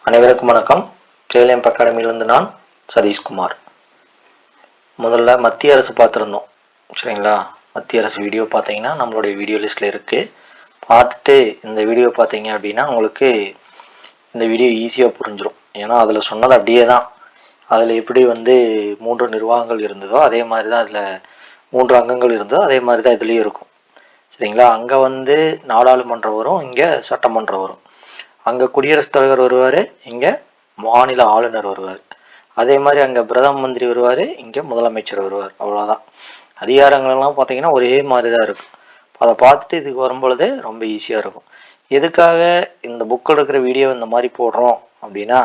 அனைவருக்கும் வணக்கம். கேஎல்எம் அகாடமியிலிருந்து நான் சதீஷ்குமார். முதல்ல மத்திய அரசு பார்த்துருந்தோம் சரிங்களா. மத்திய அரசு வீடியோ பார்த்தீங்கன்னா நம்மளுடைய வீடியோ லிஸ்ட்டில் இருக்குது. பார்த்துட்டு இந்த வீடியோ பார்த்தீங்க அப்படின்னா உங்களுக்கு இந்த வீடியோ ஈஸியாக புரிஞ்சிடும். ஏன்னா அதில் சொன்னது அப்படியே தான். அதில் எப்படி 3 நிர்வாகங்கள் இருந்ததோ அதே மாதிரி தான் அதில் 3 அங்கங்கள் இருந்ததோ அதே மாதிரி தான் இதுலேயும் இருக்கும் சரிங்களா. அங்கே நாடாளுமன்றம் வரும், இங்கே சட்டமன்றம் வரும். அங்கே குடியரசுத் தலைவர் வருவார், இங்கே மாநில ஆளுநர் வருவார். அதே மாதிரி அங்கே பிரதம மந்திரி வருவார், இங்கே முதலமைச்சர் வருவார். அவ்வளோதான். அதிகாரங்கள்லாம் பார்த்தீங்கன்னா ஒரே மாதிரி தான் இருக்கும். அதை பார்த்துட்டு இதுக்கு வரும்பொழுது ரொம்ப ஈஸியாக இருக்கும். எதுக்காக இந்த புக் எடுக்கிற வீடியோ இந்த மாதிரி போடுறோம் அப்படின்னா,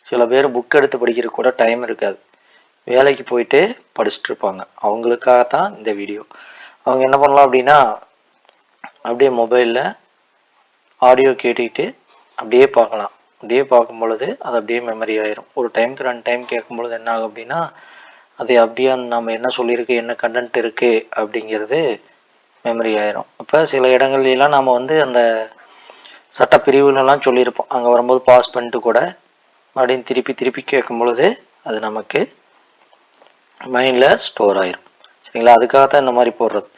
சில பேர் புக் எடுத்து படிக்கிற கூட டைம் இருக்காது, வேலைக்கு போயிட்டு படிச்சுட்டு இருப்பாங்க. அவங்களுக்காகத்தான் இந்த வீடியோ. அவங்க என்ன பண்ணலாம் அப்படின்னா, அப்படியே மொபைலில் ஆடியோ கேட்டுக்கிட்டு அப்படியே பார்க்கலாம். அப்படியே பார்க்கும் பொழுது அது அப்படியே மெமரி ஆயிரும். ஒரு டைமுக்கு 2 டைம் கேட்கும் பொழுது என்ன ஆகும் அப்படின்னா, அது அப்படியே நம்ம என்ன சொல்லியிருக்கு, என்ன கண்டென்ட் இருக்குது அப்படிங்கிறது மெமரி ஆயிரும். இப்போ சில இடங்கள்லாம் நாம் அந்த சட்டப்பிரிவுலலாம் சொல்லியிருப்போம். அங்கே வரும்போது பாஸ் பண்ணிட்டு கூட அப்படின்னு திருப்பி கேட்கும் பொழுது அது நமக்கு மைண்டில் ஸ்டோர் ஆயிரும் சரிங்களா. அதுக்காகத்தான் இந்த மாதிரி போடுறது.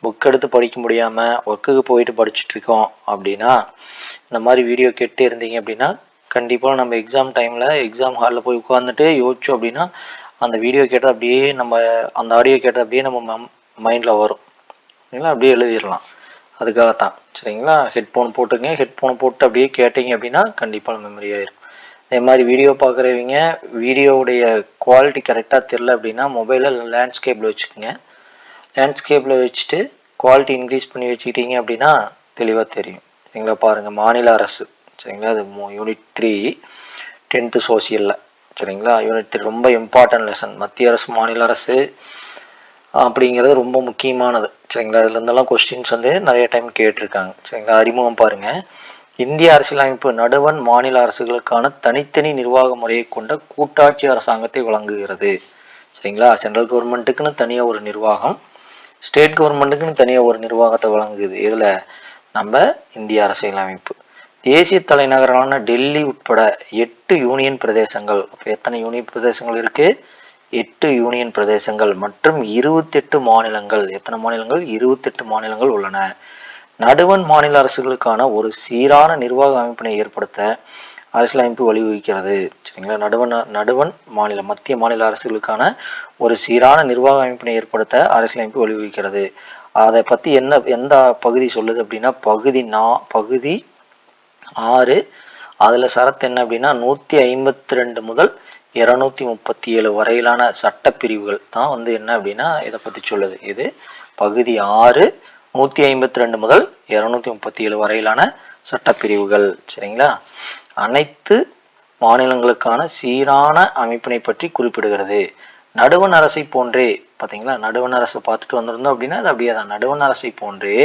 புக் எடுத்து படிக்க முடியாமல் ஒர்க்குக்கு போயிட்டு படிச்சுட்ருக்கோம் அப்படின்னா இந்த மாதிரி வீடியோ கேட்டு இருந்தீங்க அப்படின்னா கண்டிப்பாக நம்ம எக்ஸாம் டைமில் எக்ஸாம் ஹாலில் போய் உட்காந்துட்டு யோசிச்சோம் அப்படின்னா அந்த வீடியோ கேட்டது அப்படியே அந்த ஆடியோ கேட்டது அப்படியே நம்ம மைண்டில் வரும் சரிங்களா. அப்படியே எழுதிடலாம். அதுக்காகத்தான் சரிங்களா. ஹெட்ஃபோன் போட்டுங்க. ஹெட்ஃபோன் போட்டு அப்படியே கேட்டிங்க அப்படின்னா கண்டிப்பாக மெமரி ஆயிரும். அதே மாதிரி வீடியோ பார்க்குறவங்க வீடியோவுடைய குவாலிட்டி கரெக்டாக தெரில அப்படின்னா மொபைலில் லேண்ட்ஸ்கேப்பில் வச்சுக்கோங்க. லேண்ட்ஸ்கேப்பில் வச்சுட்டு குவாலிட்டி இன்க்ரீஸ் பண்ணி வச்சுக்கிட்டீங்க அப்படின்னா தெளிவாக தெரியும் சரிங்களா. பாருங்கள், மாநில அரசு சரிங்களா. அது யூனிட் 3 10th சோசியலில் சரிங்களா. யூனிட் 3 ரொம்ப இம்பார்ட்டன்ட் லெசன். மத்திய அரசு மாநில அரசு அப்படிங்கிறது ரொம்ப முக்கியமானது சரிங்களா. இதுலேருந்தெல்லாம் கொஸ்டின்ஸ் நிறைய டைம் கேட்டிருக்காங்க சரிங்களா. அறிமுகம் பாருங்கள். இந்திய அரசியலமைப்பு நடுவண் மாநில அரசுகளுக்கான தனித்தனி நிர்வாக முறையை கொண்ட கூட்டாட்சி அரசாங்கத்தை வழங்குகிறது சரிங்களா. சென்ட்ரல் கவர்மெண்ட்டுக்குன்னு தனியாக ஒரு நிர்வாகம், ஸ்டேட் கவர்மெண்ட்டுக்குன்னு தனியாக ஒரு நிர்வாகத்தை வழங்குது. இதில் நம்ம இந்திய அரசியலமைப்பு. தேசிய தலைநகரான டெல்லி உட்பட 8 யூனியன் பிரதேசங்கள். அப்போ எத்தனை யூனியன் பிரதேசங்கள் இருக்கு? 8 யூனியன் பிரதேசங்கள் மற்றும் 28 மாநிலங்கள். எத்தனை மாநிலங்கள்? 28 மாநிலங்கள் உள்ளன. நடுவண் மாநில அரசுகளுக்கான ஒரு சீரான நிர்வாக அமைப்பினை ஏற்படுத்த அரசியலமைப்பு வழிவகுக்கிறது சரிங்களா. நடுவண் மாநில மத்திய மாநில அரசுகளுக்கான ஒரு சீரான நிர்வாக அமைப்பினை ஏற்படுத்த அரசியலமைப்பு வழிவகுக்கிறது. அதை பற்றி எந்த பகுதி சொல்லுது அப்படின்னா பகுதி 6. அதில் சரத்து என்ன அப்படின்னா 152 முதல் 237 வரையிலான சட்டப்பிரிவுகள் தான் என்ன அப்படின்னா இதை பற்றி சொல்லுது. இது பகுதி 6 152 முதல் 237 வரையிலான சட்டப்பிரிவுகள் சரிங்களா. அனைத்து மாநிலங்களுக்கான சீரான அமைப்பினை பற்றி குறிப்பிடுகிறது. நடுவண் அரசை போன்றே பார்த்தீங்களா, நடுவண் அரசை பார்த்துட்டு வந்திருந்தோம் அப்படின்னா அது அப்படியே தான். நடுவண் அரசை போன்றே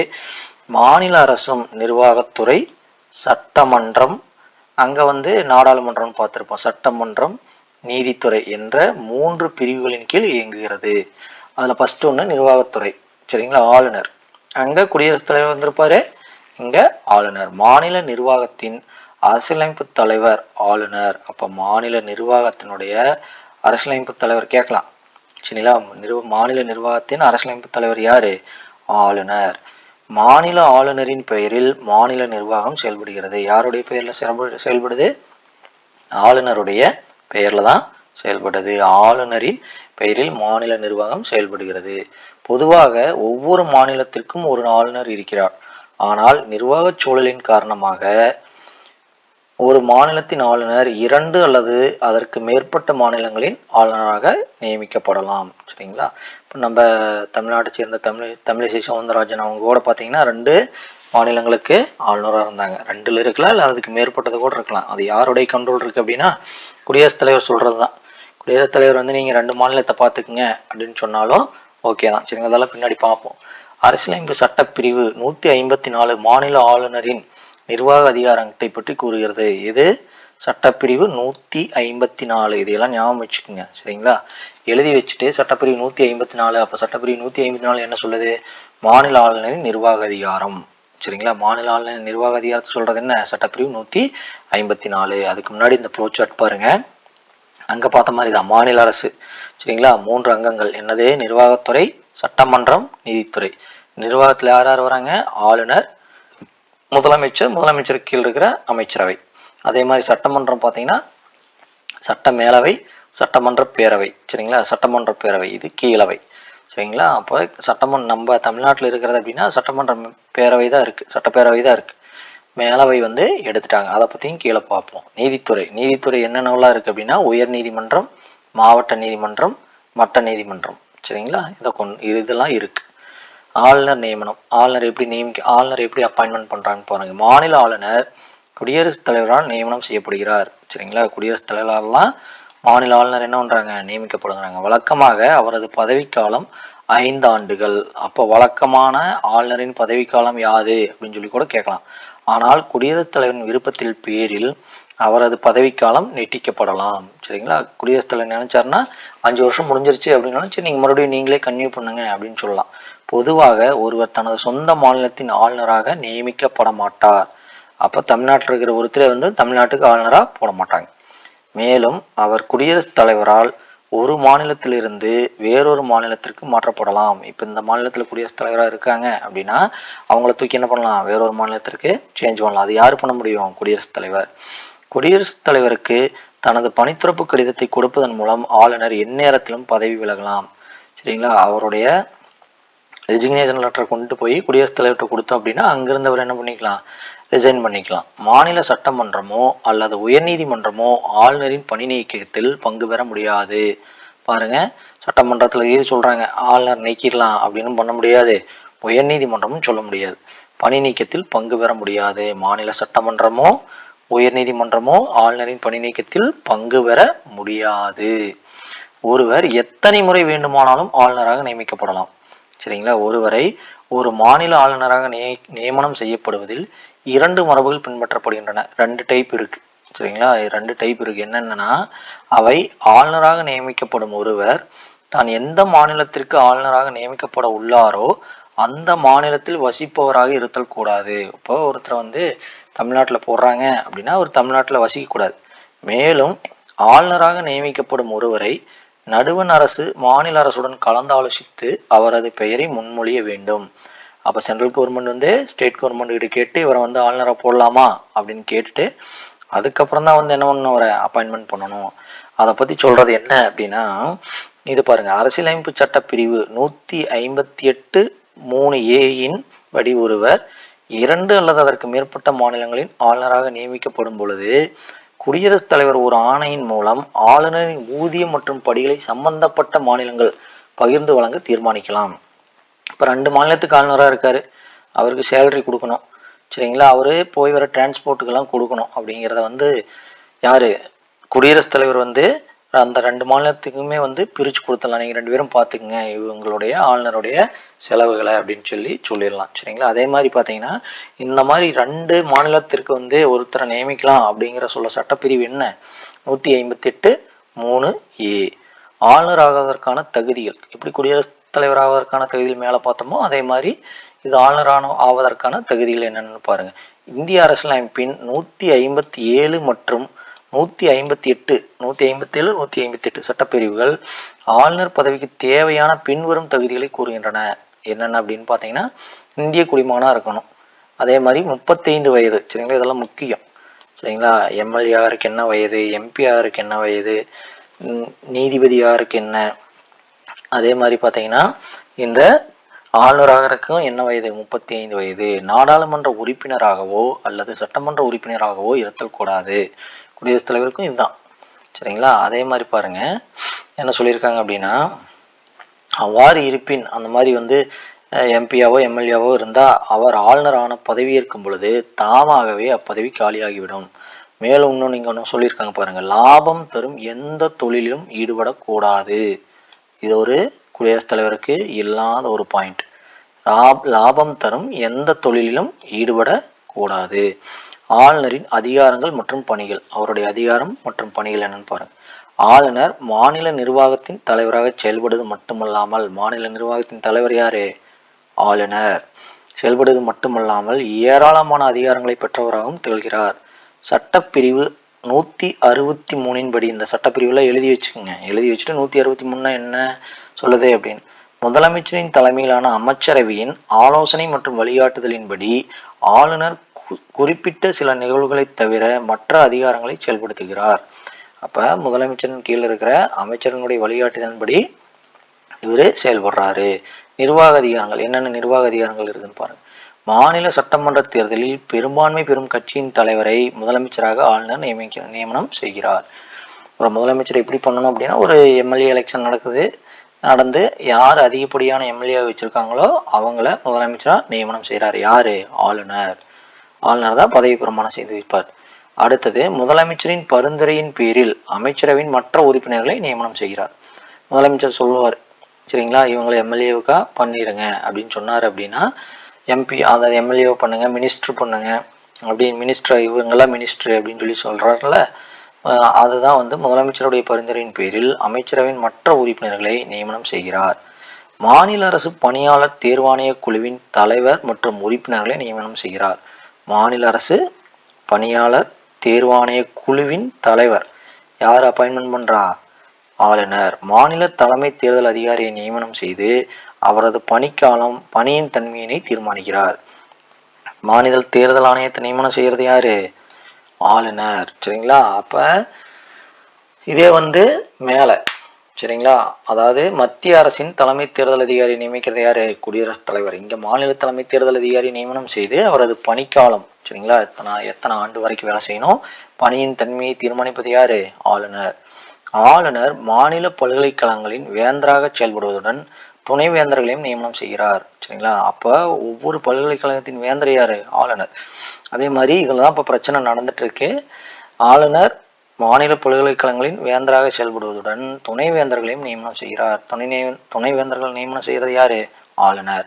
மாநில அரசும் நிர்வாகத்துறை, சட்டமன்றம், அங்கே நாடாளுமன்றம் பார்த்துருப்போம், சட்டமன்றம், நீதித்துறை என்ற 3 பிரிவுகளின் கீழ் இயங்குகிறது. அதில் ஃபர்ஸ்ட் ஒன்று நிர்வாகத்துறை சரிங்களா. ஆளுநர், அங்கே குடியரசுத் தலைவர் வந்திருப்பாரு, இங்கே ஆளுநர். மாநில நிர்வாகத்தின் அரசியலமைப்பு தலைவர் ஆளுநர். அப்போ மாநில நிர்வாகத்தினுடைய அரசியலமைப்பு தலைவர் கேட்கலாம் சரிங்களா. மாநில நிர்வாகத்தின் அரசியலமைப்பு தலைவர் யாரு? ஆளுநர். மாநில ஆளுநரின் பெயரில் மாநில நிர்வாகம் செயல்படுகிறது. யாருடைய பெயர்ல செயல்படுது? ஆளுநருடைய பெயர்ல தான் செயல்படுது. ஆளுநரின் பெயரில் மாநில நிர்வாகம் செயல்படுகிறது. பொதுவாக ஒவ்வொரு மாநிலத்திற்கும் ஒரு ஆளுநர் இருக்கிறார். ஆனால் நிர்வாக சூழலின் காரணமாக ஒரு மாநிலத்தின் ஆளுநர் 2 அல்லது அதற்கு மேற்பட்ட மாநிலங்களின் ஆளுநராக நியமிக்கப்படலாம் சரிங்களா. இப்போ நம்ம தமிழ்நாட்டை சேர்ந்த தமிழிசை சவுந்தரராஜன் அவங்க கூட பார்த்தீங்கன்னா 2 மாநிலங்களுக்கு ஆளுநராக இருந்தாங்க. 2ல் இருக்கலாம், இல்லை அதுக்கு மேற்பட்டது கூட இருக்கலாம். அது யாருடைய கண்ட்ரோல் இருக்குது அப்படின்னா குடியரசுத் தலைவர் சொல்கிறது தான். குடியரசுத் தலைவர் நீங்கள் 2 மாநிலத்தை பார்த்துக்குங்க அப்படின்னு சொன்னாலும் ஓகே தான் சரிங்களா. அதெல்லாம் பின்னாடி பார்ப்போம். அரசியலமைப்பு சட்டப்பிரிவு 154 மாநில ஆளுநரின் நிர்வாக அதிகாரத்தை பற்றி கூறுகிறது. இது சட்டப்பிரிவு 154. இதையெல்லாம் ஞாபகம் வச்சுக்கோங்க சரிங்களா. எழுதி வச்சுட்டு சட்டப்பிரிவு 154. அப்போ சட்டப்பிரிவு 154 என்ன சொல்லுது? மாநில ஆளுநரின் நிர்வாக அதிகாரம் சரிங்களா. மாநில ஆளுநர் நிர்வாக அதிகாரத்தை சொல்றது என்ன? சட்டப்பிரிவு 154. அதுக்கு முன்னாடி இந்த ஃப்ளோ சார்ட் பாருங்க. அங்க பார்த்த மாதிரி தான் மாநில அரசு, சரிங்களா. 3 அங்கங்கள் என்னது? நிர்வாகத்துறை, சட்டமன்றம், நீதித்துறை. நிர்வாகத்துல யார் யார் வராங்க? ஆளுநர், முதலமைச்சர், முதலமைச்சருக்கு கீழ் இருக்கிற அமைச்சரவை. அதே மாதிரி சட்டமன்றம் பார்த்தீங்கன்னா சட்ட மேலவை, சட்டமன்ற பேரவை, சரிங்களா. சட்டமன்ற பேரவை இது கீழவை, சரிங்களா. அப்போ சட்டமன்ற நம்ம தமிழ்நாட்டில் இருக்கிறது அப்படின்னா சட்டமன்ற பேரவை தான் இருக்கு, சட்டப்பேரவை தான் இருக்கு. மேலவை வந்து எடுத்துட்டாங்க, அதை பற்றியும் கீழே பார்ப்போம். நீதித்துறை, நீதித்துறை என்னென்னலாம் இருக்குது அப்படின்னா உயர் நீதிமன்றம், மாவட்ட நீதிமன்றம், மட்ட நீதிமன்றம், சரிங்களா. இதெல்லாம் இருக்குது. ஆளுநர் நியமனம், ஆளுநர் எப்படி அப்பாயின்மெண்ட் பண்ணுறாங்கன்னு பாருங்க. மாநில ஆளுநர் குடியரசுத் தலைவரால் நியமனம் செய்யப்படுகிறார், சரிங்களா. குடியரசுத் தலைவராலாம் மாநில ஆளுநர் என்ன பண்ணுறாங்க? நியமிக்கப்படுகிறாங்க. வழக்கமாக அவரது பதவிக்காலம் 5 ஆண்டுகள். அப்போ வழக்கமான ஆளுநரின் பதவிக்காலம் யாது அப்படின்னு சொல்லி கூட கேட்கலாம். ஆனால் குடியரசுத் தலைவரின் விருப்பத்தில் பேரில் அவரது பதவிக்காலம் நீட்டிக்கப்படலாம், சரிங்களா. குடியரசுத் தலைவர் நினைச்சாருன்னா 5 வருஷம் முடிஞ்சிருச்சு அப்படின்னாலும் சரி நீங்கள் மறுபடியும் நீங்களே கன்டினியூ பண்ணுங்க அப்படின்னு சொல்லலாம். பொதுவாக ஒருவர் தனது சொந்த மாநிலத்தின் ஆளுநராக நியமிக்கப்பட மாட்டார். அப்போ தமிழ்நாட்டில் இருக்கிற ஒருத்தரை வந்து தமிழ்நாட்டுக்கு ஆளுநராக போட மாட்டாங்க. மேலும் அவர் குடியரசுத் தலைவரால் ஒரு மாநிலத்திலிருந்து வேறொரு மாநிலத்திற்கு மாற்றப்படலாம். இப்போ இந்த மாநிலத்தில் குடியரசுத் தலைவராக இருக்காங்க அப்படின்னா அவங்கள தூக்கி என்ன பண்ணலாம்? வேறொரு மாநிலத்திற்கு சேஞ்ச் பண்ணலாம். அது யார் பண்ண முடியும்? குடியரசுத் தலைவர். குடியரசுத் தலைவருக்கு தனது பணித்துறப்பு கடிதத்தை கொடுப்பதன் மூலம் ஆளுநர் எந்நேரத்திலும் பதவி விலகலாம், சரிங்களா. அவருடைய ரெசிக்னேஷன் லெட்டரை கொண்டு போய் குடியரசுத் தலைவர்கிட்ட கொடுத்தோம் அப்படின்னா அங்கிருந்து அவர் என்ன பண்ணிக்கலாம்? ரிசைன் பண்ணிக்கலாம். மாநில சட்டமன்றமோ அல்லது உயர்நீதிமன்றமோ ஆளுநரின் பணி நீக்கத்தில் பங்கு பெற முடியாது. பாருங்க, சட்டமன்றத்தில் இது சொல்றாங்க ஆளுநர் நீக்கிடலாம் அப்படின்னு பண்ண முடியாது, உயர்நீதிமன்றமும் சொல்ல முடியாது. பணி நீக்கத்தில் பங்கு பெற முடியாது. மாநில சட்டமன்றமோ உயர்நீதிமன்றமோ ஆளுநரின் பணி நீக்கத்தில் பங்கு பெற முடியாது. ஒருவர் எத்தனை முறை வேண்டுமானாலும் ஆளுநராக நியமிக்கப்படலாம், சரிங்களா. ஒருவரை ஒரு மாநில ஆளுநராக நியமனம் செய்யப்படுவதில் 2 மரபுகள் பின்பற்றப்படுகின்றன. 2 டைப் இருக்கு, சரிங்களா. 2 டைப் இருக்கு. என்னென்னா அவை ஆளுநராக நியமிக்கப்படும் ஒருவர் தான் எந்த மாநிலத்திற்கு ஆளுநராக நியமிக்கப்பட உள்ளாரோ அந்த மாநிலத்தில் வசிப்பவராக இருத்தல் கூடாது. இப்போ ஒருத்தர் வந்து தமிழ்நாட்டில் போடுறாங்க அப்படின்னா அவர் தமிழ்நாட்டில் வசிக்கக்கூடாது. மேலும் ஆளுநராக நியமிக்கப்படும் ஒருவரை நடுவண் அரசு மாநில அரசுடன் கலந்தாலோசித்து அவரது பெயரை முன்மொழிய வேண்டும். அப்போ சென்ட்ரல் கவர்மெண்ட் வந்து ஸ்டேட் கவர்மெண்ட் கிட்ட கேட்டு இவரை வந்து ஆளுநராக போடலாமா அப்படின்னு கேட்டுட்டு அதுக்கப்புறம் தான் வந்து என்ன பண்ணணும்? அவரை அப்பாயின்மெண்ட் பண்ணணும். அதை பற்றி சொல்றது என்ன அப்படின்னா இது பாருங்க, அரசியலமைப்பு சட்ட பிரிவு 158(3)A படி ஒருவர் 2 அல்லது அதற்கு மேற்பட்ட மாநிலங்களின் ஆளுநராக நியமிக்கப்படும் பொழுது குடியரசுத் தலைவர் ஒரு ஆணையின் மூலம் ஆளுநரின் ஊதியம் மற்றும் படிகளை சம்பந்தப்பட்ட மாநிலங்கள் பகிர்ந்து வழங்க தீர்மானிக்கலாம். இப்போ 2 மாநிலத்துக்கு ஆளுநராக இருக்காரு, அவருக்கு சேலரி கொடுக்கணும், சரிங்களா. அவரு போய் வர டிரான்ஸ்போர்ட்டுக்கெல்லாம் கொடுக்கணும். அப்படிங்கிறத வந்து யாரு? குடியரசுத் தலைவர் வந்து அந்த 2 மாநிலத்துக்குமே வந்து பிரித்து கொடுத்துடலாம். நீங்கள் 2 பேரும் பார்த்துக்குங்க இவங்களுடைய ஆளுநருடைய செலவுகளை அப்படின்னு சொல்லிடலாம், சரிங்களா. அதே மாதிரி பார்த்தீங்கன்னா இந்த மாதிரி 2 மாநிலத்திற்கு வந்து ஒருத்தரை நியமிக்கலாம் அப்படிங்கிற சொல்ல சட்டப்பிரிவு என்ன? 158(3)A. ஆளுநர் ஆவதற்கான தகுதிகள். எப்படி குடியரசுத் தலைவர் ஆவதற்கான தகுதிகள் மேலே பார்த்தோமோ அதே மாதிரி இது ஆளுநரான ஆவதற்கான தகுதிகள் என்னென்னு பாருங்க. இந்திய அரசியலமைப்பின் 157 மற்றும் 157, 158 சட்டப்பிரிவுகள் ஆளுநர் பதவிக்கு தேவையான பின்வரும் தகுதிகளை கூறுகின்றன. என்னென்ன அப்படின்னு பார்த்தீங்கன்னா இந்திய குடிமகனாக இருக்கணும், அதே மாதிரி 35 வயது, சரிங்களா. இதெல்லாம் முக்கியம், சரிங்களா. எம்எல்ஏ யாருக்கு என்ன வயது, எம்பி யாருக்கு என்ன வயது, நீதிபதி யாருக்கு என்ன, அதே மாதிரி பார்த்தீங்கன்னா இந்த ஆளுநராகறதுக்கும் என்ன வயது? 35 வயது. நாடாளுமன்ற உறுப்பினராகவோ அல்லது சட்டமன்ற உறுப்பினராகவோ இருத்தல் கூடாது. குடியரசுத் தலைவருக்கும் இதுதான், சரிங்களா. அதே மாதிரி பாருங்க என்ன சொல்லியிருக்காங்க அப்படின்னா அவ்வாறு இருப்பின் அந்த மாதிரி வந்து எம்பியாவோ எம்எல்ஏவோ இருந்தால் அவர் ஆளுநரான பதவியேற்கும் பொழுது தாமாகவே அப்பதவி காலியாகிவிடும். மேலும் இன்னும் நீங்கள் ஒன்று சொல்லியிருக்காங்க பாருங்க, லாபம் தரும் எந்த தொழிலும் ஈடுபடக்கூடாது. இது ஒரு குடியரசுத் தலைவருக்கு இல்லாத ஒரு பாயிண்ட். லாபம் தரும் எந்த தொழிலிலும் ஈடுபடக்கூடாது. ஆளுநரின் அதிகாரங்கள் மற்றும் பணிகள். அவருடைய அதிகாரம் மற்றும் பணிகள் என்னன்னு பாருங்க. ஆளுநர் மாநில நிர்வாகத்தின் தலைவராக செயல்படுவது மட்டுமல்லாமல் மாநில நிர்வாகத்தின் தலைவர் யாரு? ஆளுநர். செயல்படுவது மட்டுமல்லாமல் ஏராளமான அதிகாரங்களை பெற்றவராகவும் திகழ்கிறார். சட்டப்பிரிவு 163 படி இந்த சட்டப்பிரிவுல எழுதி வச்சுக்கோங்க. எழுதி வச்சுட்டு 163 என்ன சொல்லுது அப்படின்னு. முதலமைச்சரின் தலைமையிலான அமைச்சரவையின் ஆலோசனை மற்றும் வழிகாட்டுதலின்படி ஆளுநர் குறிப்பிட்ட சில நிகழ்வுகளை தவிர மற்ற அதிகாரங்களை செயல்படுத்துகிறார். அப்ப முதலமைச்சரின் கீழ் இருக்கிற அமைச்சரனுடைய வழிகாட்டுதலின்படி இவரு செயல்படுறாரு. நிர்வாக அதிகாரங்கள் என்னென்ன நிர்வாக அதிகாரங்கள் இருக்குன்னு பாருங்க. மாநில சட்டமன்ற தேர்தலில் பெரும்பான்மை பெறும் கட்சியின் தலைவரை முதலமைச்சராக ஆளுநர் நியமனம் செய்கிறார். ஒரு முதலமைச்சர் எப்படி பண்ணணும் அப்படின்னா, ஒரு எம்எல்ஏ எலெக்ஷன் நடந்து யார் அதிகப்படியான எம்எல்ஏ வச்சிருக்காங்களோ அவங்கள முதலமைச்சரா நியமனம் செய்கிறார். யாரு? ஆளுநர். ஆளுநர் தான் பதவி பிரமாணம் செய்து வைப்பார். அடுத்தது, முதலமைச்சரின் பரிந்துரையின் பேரில் அமைச்சரவையின் மற்ற உறுப்பினர்களை நியமனம் செய்கிறார். முதலமைச்சர் சொல்லுவார், சரிங்களா, இவங்களை எம்எல்ஏவுக்கா பண்ணிடுங்க அப்படின்னு சொன்னார் அப்படின்னா, எம்பி அதாவது எம்எல்ஏ பண்ணுங்க, மினிஸ்டர் பண்ணுங்க அப்படின்னு, மினிஸ்டர் இவங்கெல்லாம் மினிஸ்டர் அப்படின்னு சொல்லி சொல்றாருல, அதுதான் முதலமைச்சருடைய பரிந்துரையின் பேரில் அமைச்சரவையின் மற்ற உறுப்பினர்களை நியமனம் செய்கிறார். மாநில அரசு பணியாளர் தேர்வாணைய குழுவின் தலைவர் மற்றும் உறுப்பினர்களை நியமனம் செய்கிறார். மாநில அரசு பணியாளர் தேர்வாணைய குழுவின் தலைவர் யார் அப்பாயின்மெண்ட் பண்றா? ஆளுநர். மாநில தலைமை தேர்தல் அதிகாரியை நியமனம் செய்து அவரது பணிக்காலம், பணியின் தன்மையினை தீர்மானிக்கிறார். மாநில தேர்தல் ஆணையத்தை நியமனம் செய்யறது யாரு? ஆளுநர். சரிங்களா? அப்ப இதே மேல, சரிங்களா, அதாவது மத்திய அரசின் தலைமை தேர்தல் அதிகாரி நியமிக்கிறது யாரு? குடியரசுத் தலைவர். இங்க மாநில தலைமை தேர்தல் அதிகாரி நியமனம் செய்து அவரது பணிக்காலம், சரிங்களா, எத்தனை ஆண்டு வரைக்கும் வேலை செய்யணும், பணியின் தன்மையை தீர்மானிப்பது யாரு? ஆளுநர். ஆளுநர் மாநில பல்கலைக்கழகங்களின் வேந்தராக செயல்படுவதுடன் துணை வேந்தர்களையும் நியமனம் செய்கிறார். சரிங்களா? அப்ப ஒவ்வொரு பல்கலைக்கழகத்தின் வேந்தர் யாரு? ஆளுநர். அதே மாதிரி இதுலதான் இப்ப பிரச்சனை நடந்துட்டு இருக்கு. ஆளுநர் மாநில பல்கலைக்கழகங்களின் வேந்தராக செயல்படுவதுடன் துணை வேந்தர்களையும் நியமனம் செய்கிறார். துணை வேந்தர்கள் நியமனம் செய்கிறது யாரு? ஆளுநர்.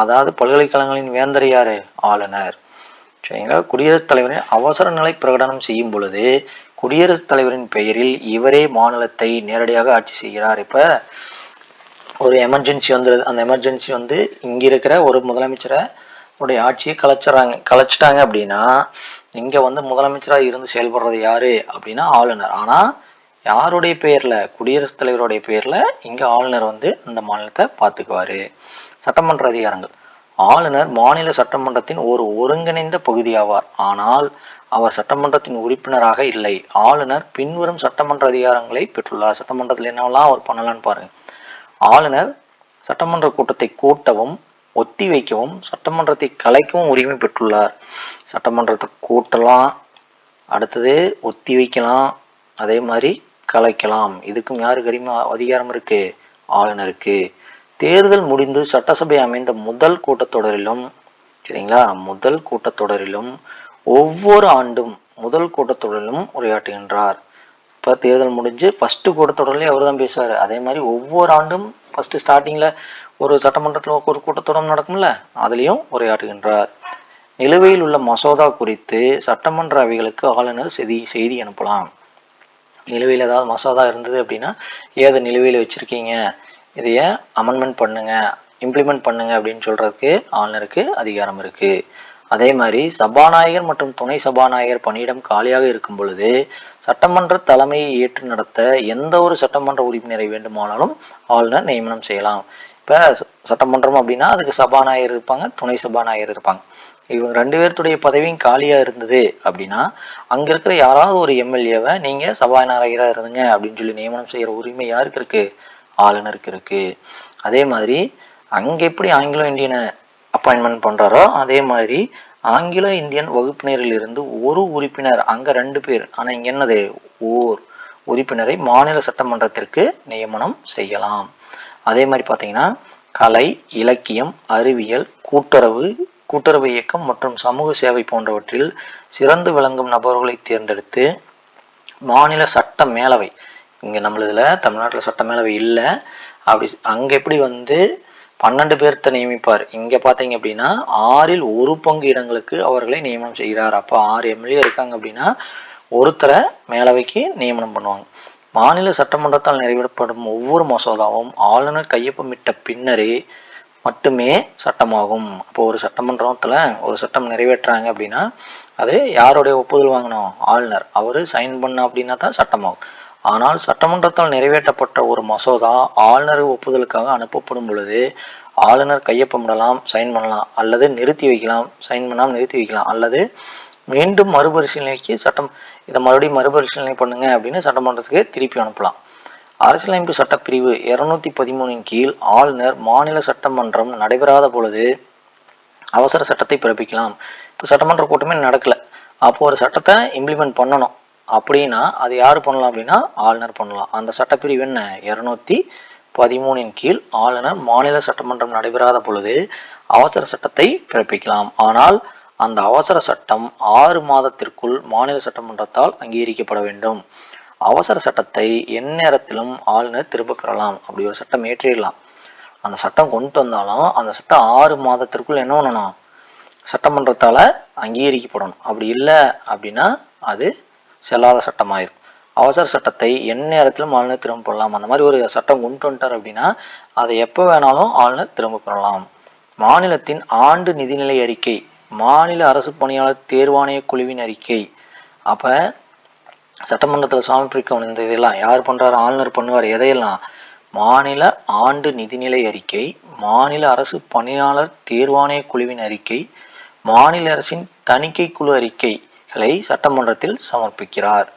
அதாவது பல்கலைக்கழகங்களின் வேந்தர் யாரு? ஆளுநர். சரிங்களா? குடியரசுத் தலைவரின் அவசர நிலை பிரகடனம் செய்யும் பொழுது குடியரசுத் தலைவரின் பெயரில் இவரே மாநிலத்தை நேரடியாக ஆட்சி செய்கிறார். இப்ப ஒரு எமர்ஜென்சி வந்துடுது. அந்த எமர்ஜென்சி இங்க இருக்கிற ஒரு முதலமைச்சரை உடைய ஆட்சியை கலைச்சிட்டாங்க அப்படின்னா, இங்க முதலமைச்சரா இருந்து செயல்படுறது யாரு அப்படின்னா ஆளுநர். ஆனா யாருடைய பெயர்ல? குடியரசுத் தலைவருடைய பெயர்ல இங்க ஆளுநர் அந்த மாநிலத்தை பார்த்துக்குவாரு. சட்டமன்ற அதிகாரங்கள். ஆளுநர் மாநில சட்டமன்றத்தின் ஒரு ஒருங்கிணைந்த பகுதியாவார். ஆனால் அவர் சட்டமன்றத்தின் உறுப்பினராக இல்லை. ஆளுநர் பின்வரும் சட்டமன்ற அதிகாரங்களை பெற்றுள்ளார். சட்டமன்றத்தில் என்னவெல்லாம் அவர் பண்ணலான்னு பாருங்க. ஆளுநர் சட்டமன்ற கூட்டத்தை கூட்டவும் ஒத்தி வைக்கவும் சட்டமன்றத்தை கலைக்கவும் உரிமை பெற்றுள்ளார். சட்டமன்றத்தை கூட்டலாம், அடுத்தது ஒத்தி வைக்கலாம், அதே மாதிரி கலைக்கலாம். இதுக்கும் யாருக்கு அதிகாரம் இருக்கு? ஆளுநருக்கு. தேர்தல் முடிந்து சட்டசபை அமைந்த முதல் கூட்டத்தொடரிலும், சரிங்களா, முதல் கூட்டத்தொடரிலும் ஒவ்வொரு ஆண்டும் முதல் கூட்டத்தொடரிலும் உரையாற்றுகின்றார். இப்போ தேர்தல் முடிஞ்சு ஃபர்ஸ்ட் கூட்டத்தொடர்லேயே அவர் தான் பேசுவார். அதே மாதிரி ஒவ்வொரு ஆண்டும் ஃபர்ஸ்ட் ஸ்டார்டிங்கில் ஒரு சட்டமன்றத்தில் ஒரு கூட்டத்தொடர் நடக்கும்ல, அதுலேயும் உரையாற்றுகின்றார். நிலுவையில் உள்ள மசோதா குறித்து சட்டமன்ற அவைகளுக்கு ஆளுநர் செய்தி அனுப்பலாம். நிலுவையில் ஏதாவது மசோதா இருந்தது அப்படின்னா, ஏது நிலுவையில் வச்சுருக்கீங்க, இதைய அமெண்ட்மெண்ட் பண்ணுங்க, இம்ப்ளிமெண்ட் பண்ணுங்க அப்படின்னு சொல்கிறதுக்கு ஆளுநருக்கு அதிகாரம் இருக்குது. அதே மாதிரி சபாநாயகர் மற்றும் துணை சபாநாயகர் பணியிடம் காலியாக இருக்கும் பொழுது சட்டமன்ற தலைமையை ஏற்று நடத்த எந்த ஒரு சட்டமன்ற உறுப்பினரை வேண்டுமானாலும் ஆளுநர் நியமனம் செய்யலாம். இப்போ சட்டமன்றம் அப்படின்னா அதுக்கு சபாநாயகர் இருப்பாங்க, துணை சபாநாயகர் இருப்பாங்க. இவங்க 2 பேர்த்துடைய பதவியும் காலியா இருந்தது அப்படின்னா அங்க இருக்கிற யாராவது ஒரு எம்எல்ஏவை நீங்க சபாநாயகராக இருந்துங்க அப்படின்னு சொல்லி நியமனம் செய்யற உரிமை யாருக்கு இருக்கு? ஆளுநருக்கு இருக்கு. அதே மாதிரி அங்க எப்படி ஆங்கிலோ இந்தியனை அப்பாயின்மெண்ட் பண்றாரோ அதே மாதிரி ஆங்கிலோ இந்தியன் வகுப்பினரில் இருந்து ஒரு உறுப்பினர், அங்க 2 பேர், ஆனா இங்க என்னது, ஓர் உறுப்பினரை மாநில சட்டமன்றத்திற்கு நியமனம் செய்யலாம். அதே மாதிரி பாத்தீங்கன்னா கலை, இலக்கியம், அறிவியல், கூட்டுறவு இயக்கம் மற்றும் சமூக சேவை போன்றவற்றில் சிறந்து விளங்கும் நபர்களை தேர்ந்தெடுத்து மாநில சட்ட மேலவை, இங்க நம்மளதுல தமிழ்நாட்டில் சட்ட மேலவை இல்லை, அப்படி அங்க எப்படி 12 பேர்த்த நியமிப்பார். இங்க பாத்தீங்க அப்படின்னா 6 1 பங்கு இடங்களுக்கு அவர்களை நியமனம் செய்கிறார். அப்ப 6 எம்எல்ஏ இருக்காங்க அப்படின்னா ஒருத்தரை மேலவைக்கு நியமனம் பண்ணுவாங்க. மாநில சட்டமன்றத்தால் நிறைவேற்றப்படும் ஒவ்வொரு மசோதாவும் ஆளுநர் கையொப்பமிட்ட பின்னரே மட்டுமே சட்டமாகும். அப்போ ஒரு சட்டமன்றத்தில் ஒரு சட்டம் நிறைவேற்றுறாங்க அப்படின்னா அது யாருடைய ஒப்புதல் வாங்கணும்? ஆளுநர். அவர் சைன் பண்ண அப்படின்னா தான் சட்டமாகும். ஆனால் சட்டமன்றத்தால் நிறைவேற்றப்பட்ட ஒரு மசோதா ஆளுநர் ஒப்புதலுக்காக அனுப்பப்படும் பொழுது ஆளுநர் கையொப்பமிடலாம், சைன் பண்ணலாம், அல்லது நிறுத்தி வைக்கலாம், சைன் பண்ணாமல் நிறுத்தி வைக்கலாம், அல்லது மீண்டும் மறுபரிசீலனைக்கு இதை மறுபடியும் மறுபரிசீலனை பண்ணுங்க அப்படின்னு சட்டமன்றத்துக்கு திருப்பி அனுப்பலாம். அரசியலமைப்பு சட்டப்பிரிவு 213 கீழ் ஆளுநர் மாநில சட்டமன்றம் நடைபெறாத பொழுது அவசர சட்டத்தை பிறப்பிக்கலாம். இப்போ சட்டமன்ற கூட்டமே நடக்கல, அப்போ ஒரு சட்டத்தை இம்ப்ளிமெண்ட் பண்ணணும் அப்படின்னா அது யார் பண்ணலாம் அப்படின்னா ஆளுநர் பண்ணலாம். அந்த சட்டப்பிரிவு என்ன? 213 கீழ் ஆளுநர் மாநில சட்டமன்றம் நடைபெறாத பொழுது அவசர சட்டத்தை பிறப்பிக்கலாம். ஆனால் அந்த அவசர சட்டம் 6 மாதத்திற்குள் மாநில சட்டமன்றத்தால் அங்கீகரிக்கப்பட வேண்டும். அவசர சட்டத்தை எந்நேரத்திலும் ஆளுநர் திரும்ப பெறலாம். அப்படி ஒரு சட்டம் ஏற்றிடலாம். அந்த சட்டம் கொண்டு வந்தாலும் அந்த சட்டம் 6 மாதத்திற்குள் என்ன பண்ணணும்? சட்டமன்றத்தால் அங்கீகரிக்கப்படணும். அப்படி இல்லை அப்படின்னா அது செல்லாத சட்டமாயிரும். அவசர சட்டத்தை எந்நேரத்திலும் ஆளுநர் திரும்ப பெறலாம். அந்த மாதிரி ஒரு சட்டம் கொண்டு வந்துட்டார் அப்படின்னா அதை எப்போ வேணாலும் ஆளுநர் திரும்ப பெறலாம். மாநிலத்தின் ஆண்டு நிதிநிலை அறிக்கை, மாநில அரசு பணியாளர் தேர்வாணைய குழுவின் அறிக்கை. அப்போ சட்டமன்றத்தில் சமர்ப்பிக்க இந்த இதெல்லாம் யார் பண்ணுறாரு? ஆளுநர் பண்ணுவார். எதையெல்லாம்? மாநில ஆண்டு நிதிநிலை அறிக்கை, மாநில அரசு பணியாளர் தேர்வாணைய குழுவின் அறிக்கை, மாநில அரசின் தணிக்கை குழு அறிக்கைகளை சட்டமன்றத்தில் சமர்ப்பிக்கிறார்.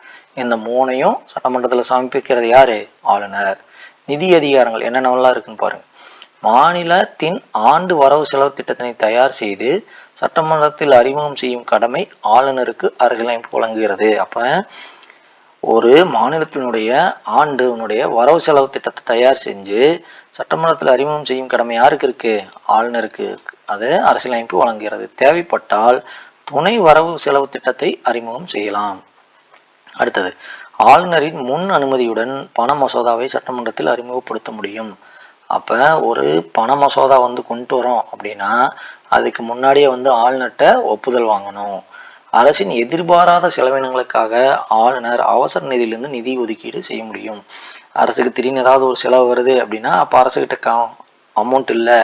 இந்த 3ஐயும் சட்டமன்றத்தில் சமர்ப்பிக்கிறது யாரு? ஆளுநர். நிதி அதிகாரங்கள் என்னென்னலாம் இருக்குன்னு பாருங்க. மாநிலத்தின் ஆண்டு வரவு செலவு திட்டத்தினை தயார் செய்து சட்டமன்றத்தில் அறிமுகம் செய்யும் கடமை ஆளுநருக்கு அரசியலமைப்பு வழங்குகிறது. அப்ப ஒரு மாநிலத்தினுடைய ஆண்டுனுடைய வரவு செலவு திட்டத்தை தயார் செஞ்சு சட்டமன்றத்தில் அறிமுகம் செய்யும் கடமை யாருக்கு இருக்கு? ஆளுநருக்கு. அது அரசியலமைப்பு வழங்குகிறது. தேவைப்பட்டால் துணை வரவு செலவு திட்டத்தை அறிமுகம் செய்யலாம். அடுத்தது, ஆளுநரின் முன் அனுமதியுடன் பண மசோதாவை சட்டமன்றத்தில் அறிமுகப்படுத்த முடியும். அப்ப ஒரு பண மசோதா கொண்டு வரோம் அப்படின்னா அதுக்கு முன்னாடியே ஆளுநர்கிட்ட ஒப்புதல் வாங்கணும். அரசின் எதிர்பாராத செலவினங்களுக்காக ஆளுநர் அவசர நிதியிலிருந்து நிதி ஒதுக்கீடு செய்ய முடியும். அரசுக்கு திடீர்னு ஏதாவது ஒரு செலவு வருது அப்படின்னா அப்போ அரசுகிட்ட அமௌண்ட் இல்லை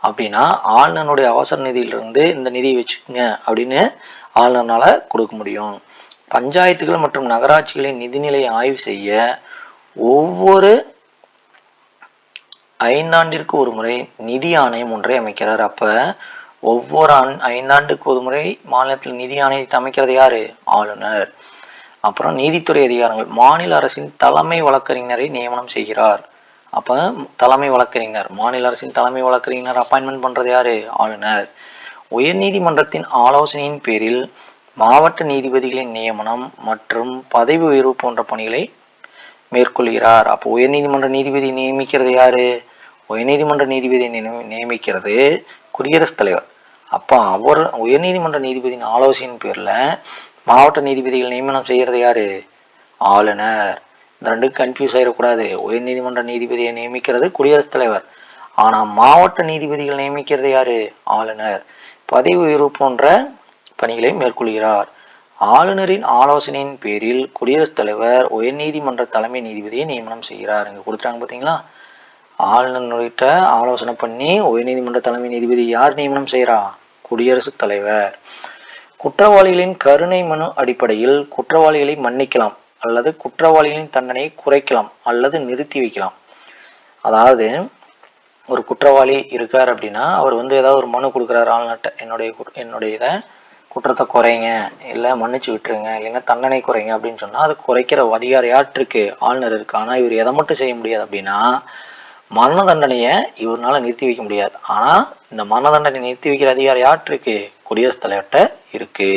அப்படின்னா ஆளுநருடைய அவசர நிதியிலிருந்து இந்த நிதியை வச்சுக்கோங்க அப்படின்னு ஆளுநர்னால கொடுக்க முடியும். பஞ்சாயத்துகள் மற்றும் நகராட்சிகளின் நிதிநிலையை ஆய்வு செய்ய ஒவ்வொரு 5 ஆண்டிற்கு ஒரு முறை நிதி ஆணையம் ஒன்றை அமைக்கிறார். அப்ப ஒவ்வொரு 5 ஆண்டுக்கு ஒரு முறை மாநிலத்தில் நிதி ஆணையத்தை அமைக்கிறது யாரு? ஆளுநர். அப்புறம் நீதித்துறை அதிகாரங்கள், மாநில அரசின் தலைமை வழக்கறிஞரை நியமனம் செய்கிறார். அப்ப தலைமை வழக்கறிஞர், மாநில அரசின் தலைமை வழக்கறிஞர் அப்பாயின்மெண்ட் பண்றது யாரு? ஆளுநர். உயர் நீதிமன்றத்தின் ஆலோசனையின் பேரில் மாவட்ட நீதிபதிகளின் நியமனம் மற்றும் பதவி உயர்வு போன்ற பணிகளை மேற்கொள்கிறார். அப்போ உயர்நீதிமன்ற நீதிபதி நியமிக்கிறது யாரு? உயர்நீதிமன்ற நீதிபதி நியமிக்கிறது குடியரசுத் தலைவர். அப்போ அவர் உயர்நீதிமன்ற நீதிபதியின் ஆலோசனையின் பேர்ல மாவட்ட நீதிபதிகள் நியமனம் செய்யறது யாரு? ஆளுநர். இந்த ரெண்டுக்கு கன்ஃபியூஸ் ஆயிடக்கூடாது. உயர்நீதிமன்ற நீதிபதியை நியமிக்கிறது குடியரசுத் தலைவர், ஆனா மாவட்ட நீதிபதிகள் நியமிக்கிறது யாரு? ஆளுநர். பதவி உயர்வு போன்ற பணிகளை மேற்கொள்கிறார். ஆளுநரின் ஆலோசனையின் பேரில் குடியரசுத் தலைவர் உயர்நீதிமன்ற தலைமை நீதிபதியை நியமனம் செய்கிறார். இங்க கொடுத்துறாங்க பாத்தீங்களா? ஆளுநர்கிட்ட ஆலோசனை பண்ணி உயர்நீதிமன்ற தலைமை நீதிபதி யார் நியமனம் செய்யறா? குடியரசுத் தலைவர். குற்றவாளிகளின் கருணை மனு அடிப்படையில் குற்றவாளிகளை மன்னிக்கலாம் அல்லது குற்றவாளிகளின் தண்டனையை குறைக்கலாம் அல்லது நிறுத்தி வைக்கலாம். அதாவது ஒரு குற்றவாளி இருக்கார் அப்படின்னா அவர் ஏதாவது ஒரு மனு கொடுக்குறாரு ஆளுநர்கிட்ட, என்னுடைய குற்றத்தை குறைங்க, இல்லை மன்னிச்சு விட்டுருங்க, இல்லைன்னா தண்டனை குறைங்க அப்படின்னு சொன்னா அது குறைக்கிற அதிகாரம் யாருக்கு? ஆளுநர் இருக்கு. ஆனா இவர் எதை மட்டும் செய்ய முடியாது அப்படின்னா மரண தண்டனையை இவரால நிறுத்தி வைக்க முடியாது. ஆனா இந்த மரண தண்டனை நிறுத்தி வைக்கிற அதிகாரம் யாருக்கு? குடியரசுத் தலைவர்கிட்ட இருக்கு.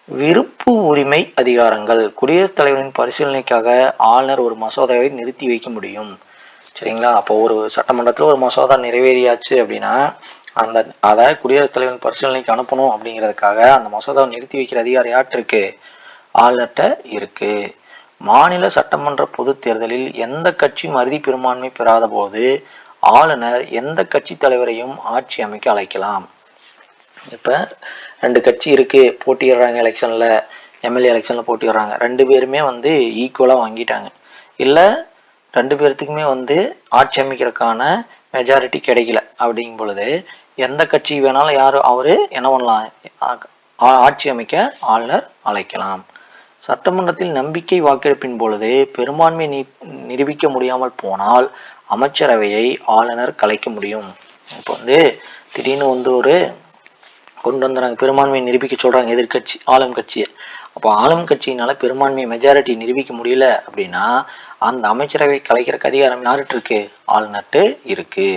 விருப்பு உரிமை அதிகாரங்கள், குடியரசுத் தலைவரின் பரிசீலனைக்காக ஆளுநர் ஒரு மசோதாவை நிறுத்தி வைக்க முடியும். சரிங்களா? அப்போ ஒரு சட்டமன்றத்தில் ஒரு மசோதா நிறைவேறியாச்சு அப்படின்னா அதை குடியரசுத் தலைவரின் பரிசீலனைக்கு அனுப்பணும் அப்படிங்கிறதுக்காக அந்த மசோதாவை நிறுத்தி வைக்கிற அதிகாரம் யாருக்கு? ஆளுநர்கிட்ட இருக்கு. மாநில சட்டமன்ற பொது தேர்தலில் எந்த கட்சியும் அறுதி பெரும்பான்மை பெறாத போது ஆளுநர் எந்த கட்சி தலைவரையும் ஆட்சி அமைக்க அழைக்கலாம். இப்ப 2 கட்சி இருக்கு, போட்டிடுறாங்க எலெக்ஷன்ல, எம்எல்ஏ எலெக்ஷன்ல போட்டிடுறாங்க. 2 பேருமே ஈக்குவலா வாங்கிட்டாங்க, இல்ல 2 பேர்த்துக்குமே ஆட்சி அமைக்கிறதுக்கான மெஜாரிட்டி கிடைக்கல அப்படிங்கும் பொழுது எந்த கட்சி வேணாலும் யார் அவர் என்ன பண்ணலாம், ஆட்சி அமைக்க ஆளுநர் அழைக்கலாம். சட்டமன்றத்தில் நம்பிக்கை வாக்கெடுப்பின் பொழுது பெரும்பான்மை நிரூபிக்க முடியாமல் போனால் அமைச்சரவையை ஆளுநர் கலைக்க முடியும். இப்போ திடீர்னு ஒரு கொண்டு வந்துறாங்க, பெரும்பான்மையை நிரூபிக்க சொல்றாங்க எதிர்கட்சி ஆளும் கட்சியை. அப்போ ஆளும் கட்சியினால பெரும்பான்மை மெஜாரிட்டி நிரூபிக்க முடியல அப்படின்னா அந்த அமைச்சரவை கலைக்கிறக்கு அதிகாரம் யார்கிட்ட இருக்கு, ஆளுநர்கிட்ட இருக்கு.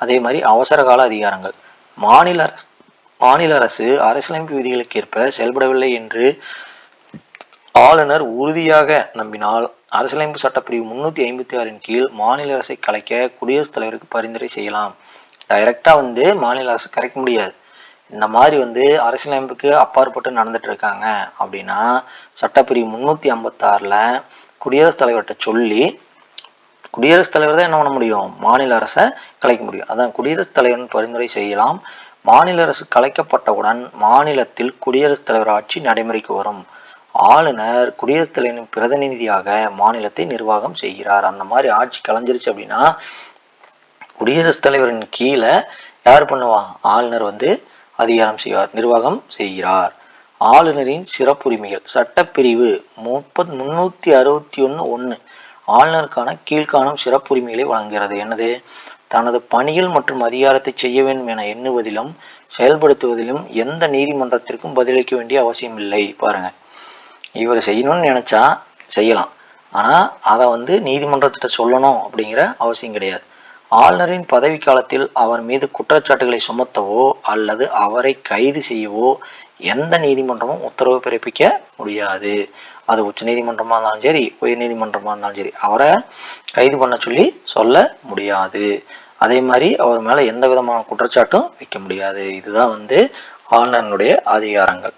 அதே மாதிரி அவசர கால அதிகாரங்கள், மாநில அரசு அரசியலமைப்பு விதிகளுக்கு ஏற்ப செயல்படவில்லை என்று ஆளுநர் உறுதியாக நம்பினால் அரசியலமைப்பு சட்டப்பிரிவு 356 கீழ் மாநில அரசை கலைக்க குடியரசுத் தலைவருக்கு பரிந்துரை செய்யலாம். டைரக்டா மாநில அரசு கலைக்க முடியாது. இந்த மாதிரி அரசியலமைப்புக்கு அப்பாற்பட்டு நடந்துட்டு இருக்காங்க அப்படின்னா சட்டப்பிரிவு 356 குடியரசுத் தலைவர்கிட்ட சொல்லி குடியரசுத் தலைவர் தான் என்ன பண்ண முடியும், மாநில அரசை கலைக்க முடியும். அதான் குடியரசுத் தலைவரின் பரிந்துரை செய்யலாம். மாநில அரசு கலைக்கப்பட்டவுடன் மாநிலத்தில் குடியரசுத் தலைவர் ஆட்சி நடைமுறைக்கு வரும். ஆளுநர் குடியரசுத் தலைவரின் பிரதிநிதியாக மாநிலத்தை நிர்வாகம் செய்கிறார். அந்த மாதிரி ஆட்சி கலைஞ்சிருச்சு அப்படின்னா குடியரசுத் தலைவரின் கீழே யார் பண்ணுவா, ஆளுநர் அதிகாரம் செய்வார், நிர்வாகம் செய்கிறார். ஆளுநரின் சிறப்புரிமைகள் சட்டப்பிரிவு 361(1) ஆளுநருக்கான கீழ்காணும் சிறப்புரிமைகளை வழங்குகிறது. என்னது, தனது பணிகள் மற்றும் அதிகாரத்தை செய்ய வேண்டும் என எண்ணுவதிலும் செயல்படுத்துவதிலும் எந்த நீதிமன்றத்திற்கும் பதிலளிக்க வேண்டிய அவசியம் இல்லை. பாருங்க, இவர் செய்யணும்னு நினைச்சா செய்யலாம், ஆனா அதை நீதிமன்றத்திட்ட சொல்லணும் அப்படிங்கிற அவசியம் கிடையாது. ஆளுநரின் பதவி காலத்தில் அவர் மீது குற்றச்சாட்டுகளை சுமத்தவோ அல்லது அவரை கைது செய்யவோ எந்த நீதிமன்றமும் உத்தரவு பிறப்பிக்க முடியாது. அது உச்ச நீதிமன்றமா இருந்தாலும் சரி, உயர் நீதிமன்றமா இருந்தாலும் சரி, அவரை கைது பண்ண சொல்லி சொல்ல முடியாது. அதே மாதிரி அவர் மேல எந்த விதமான குற்றச்சாட்டும் வைக்க முடியாது. இதுதான் ஆளுநருடைய அதிகாரங்கள்.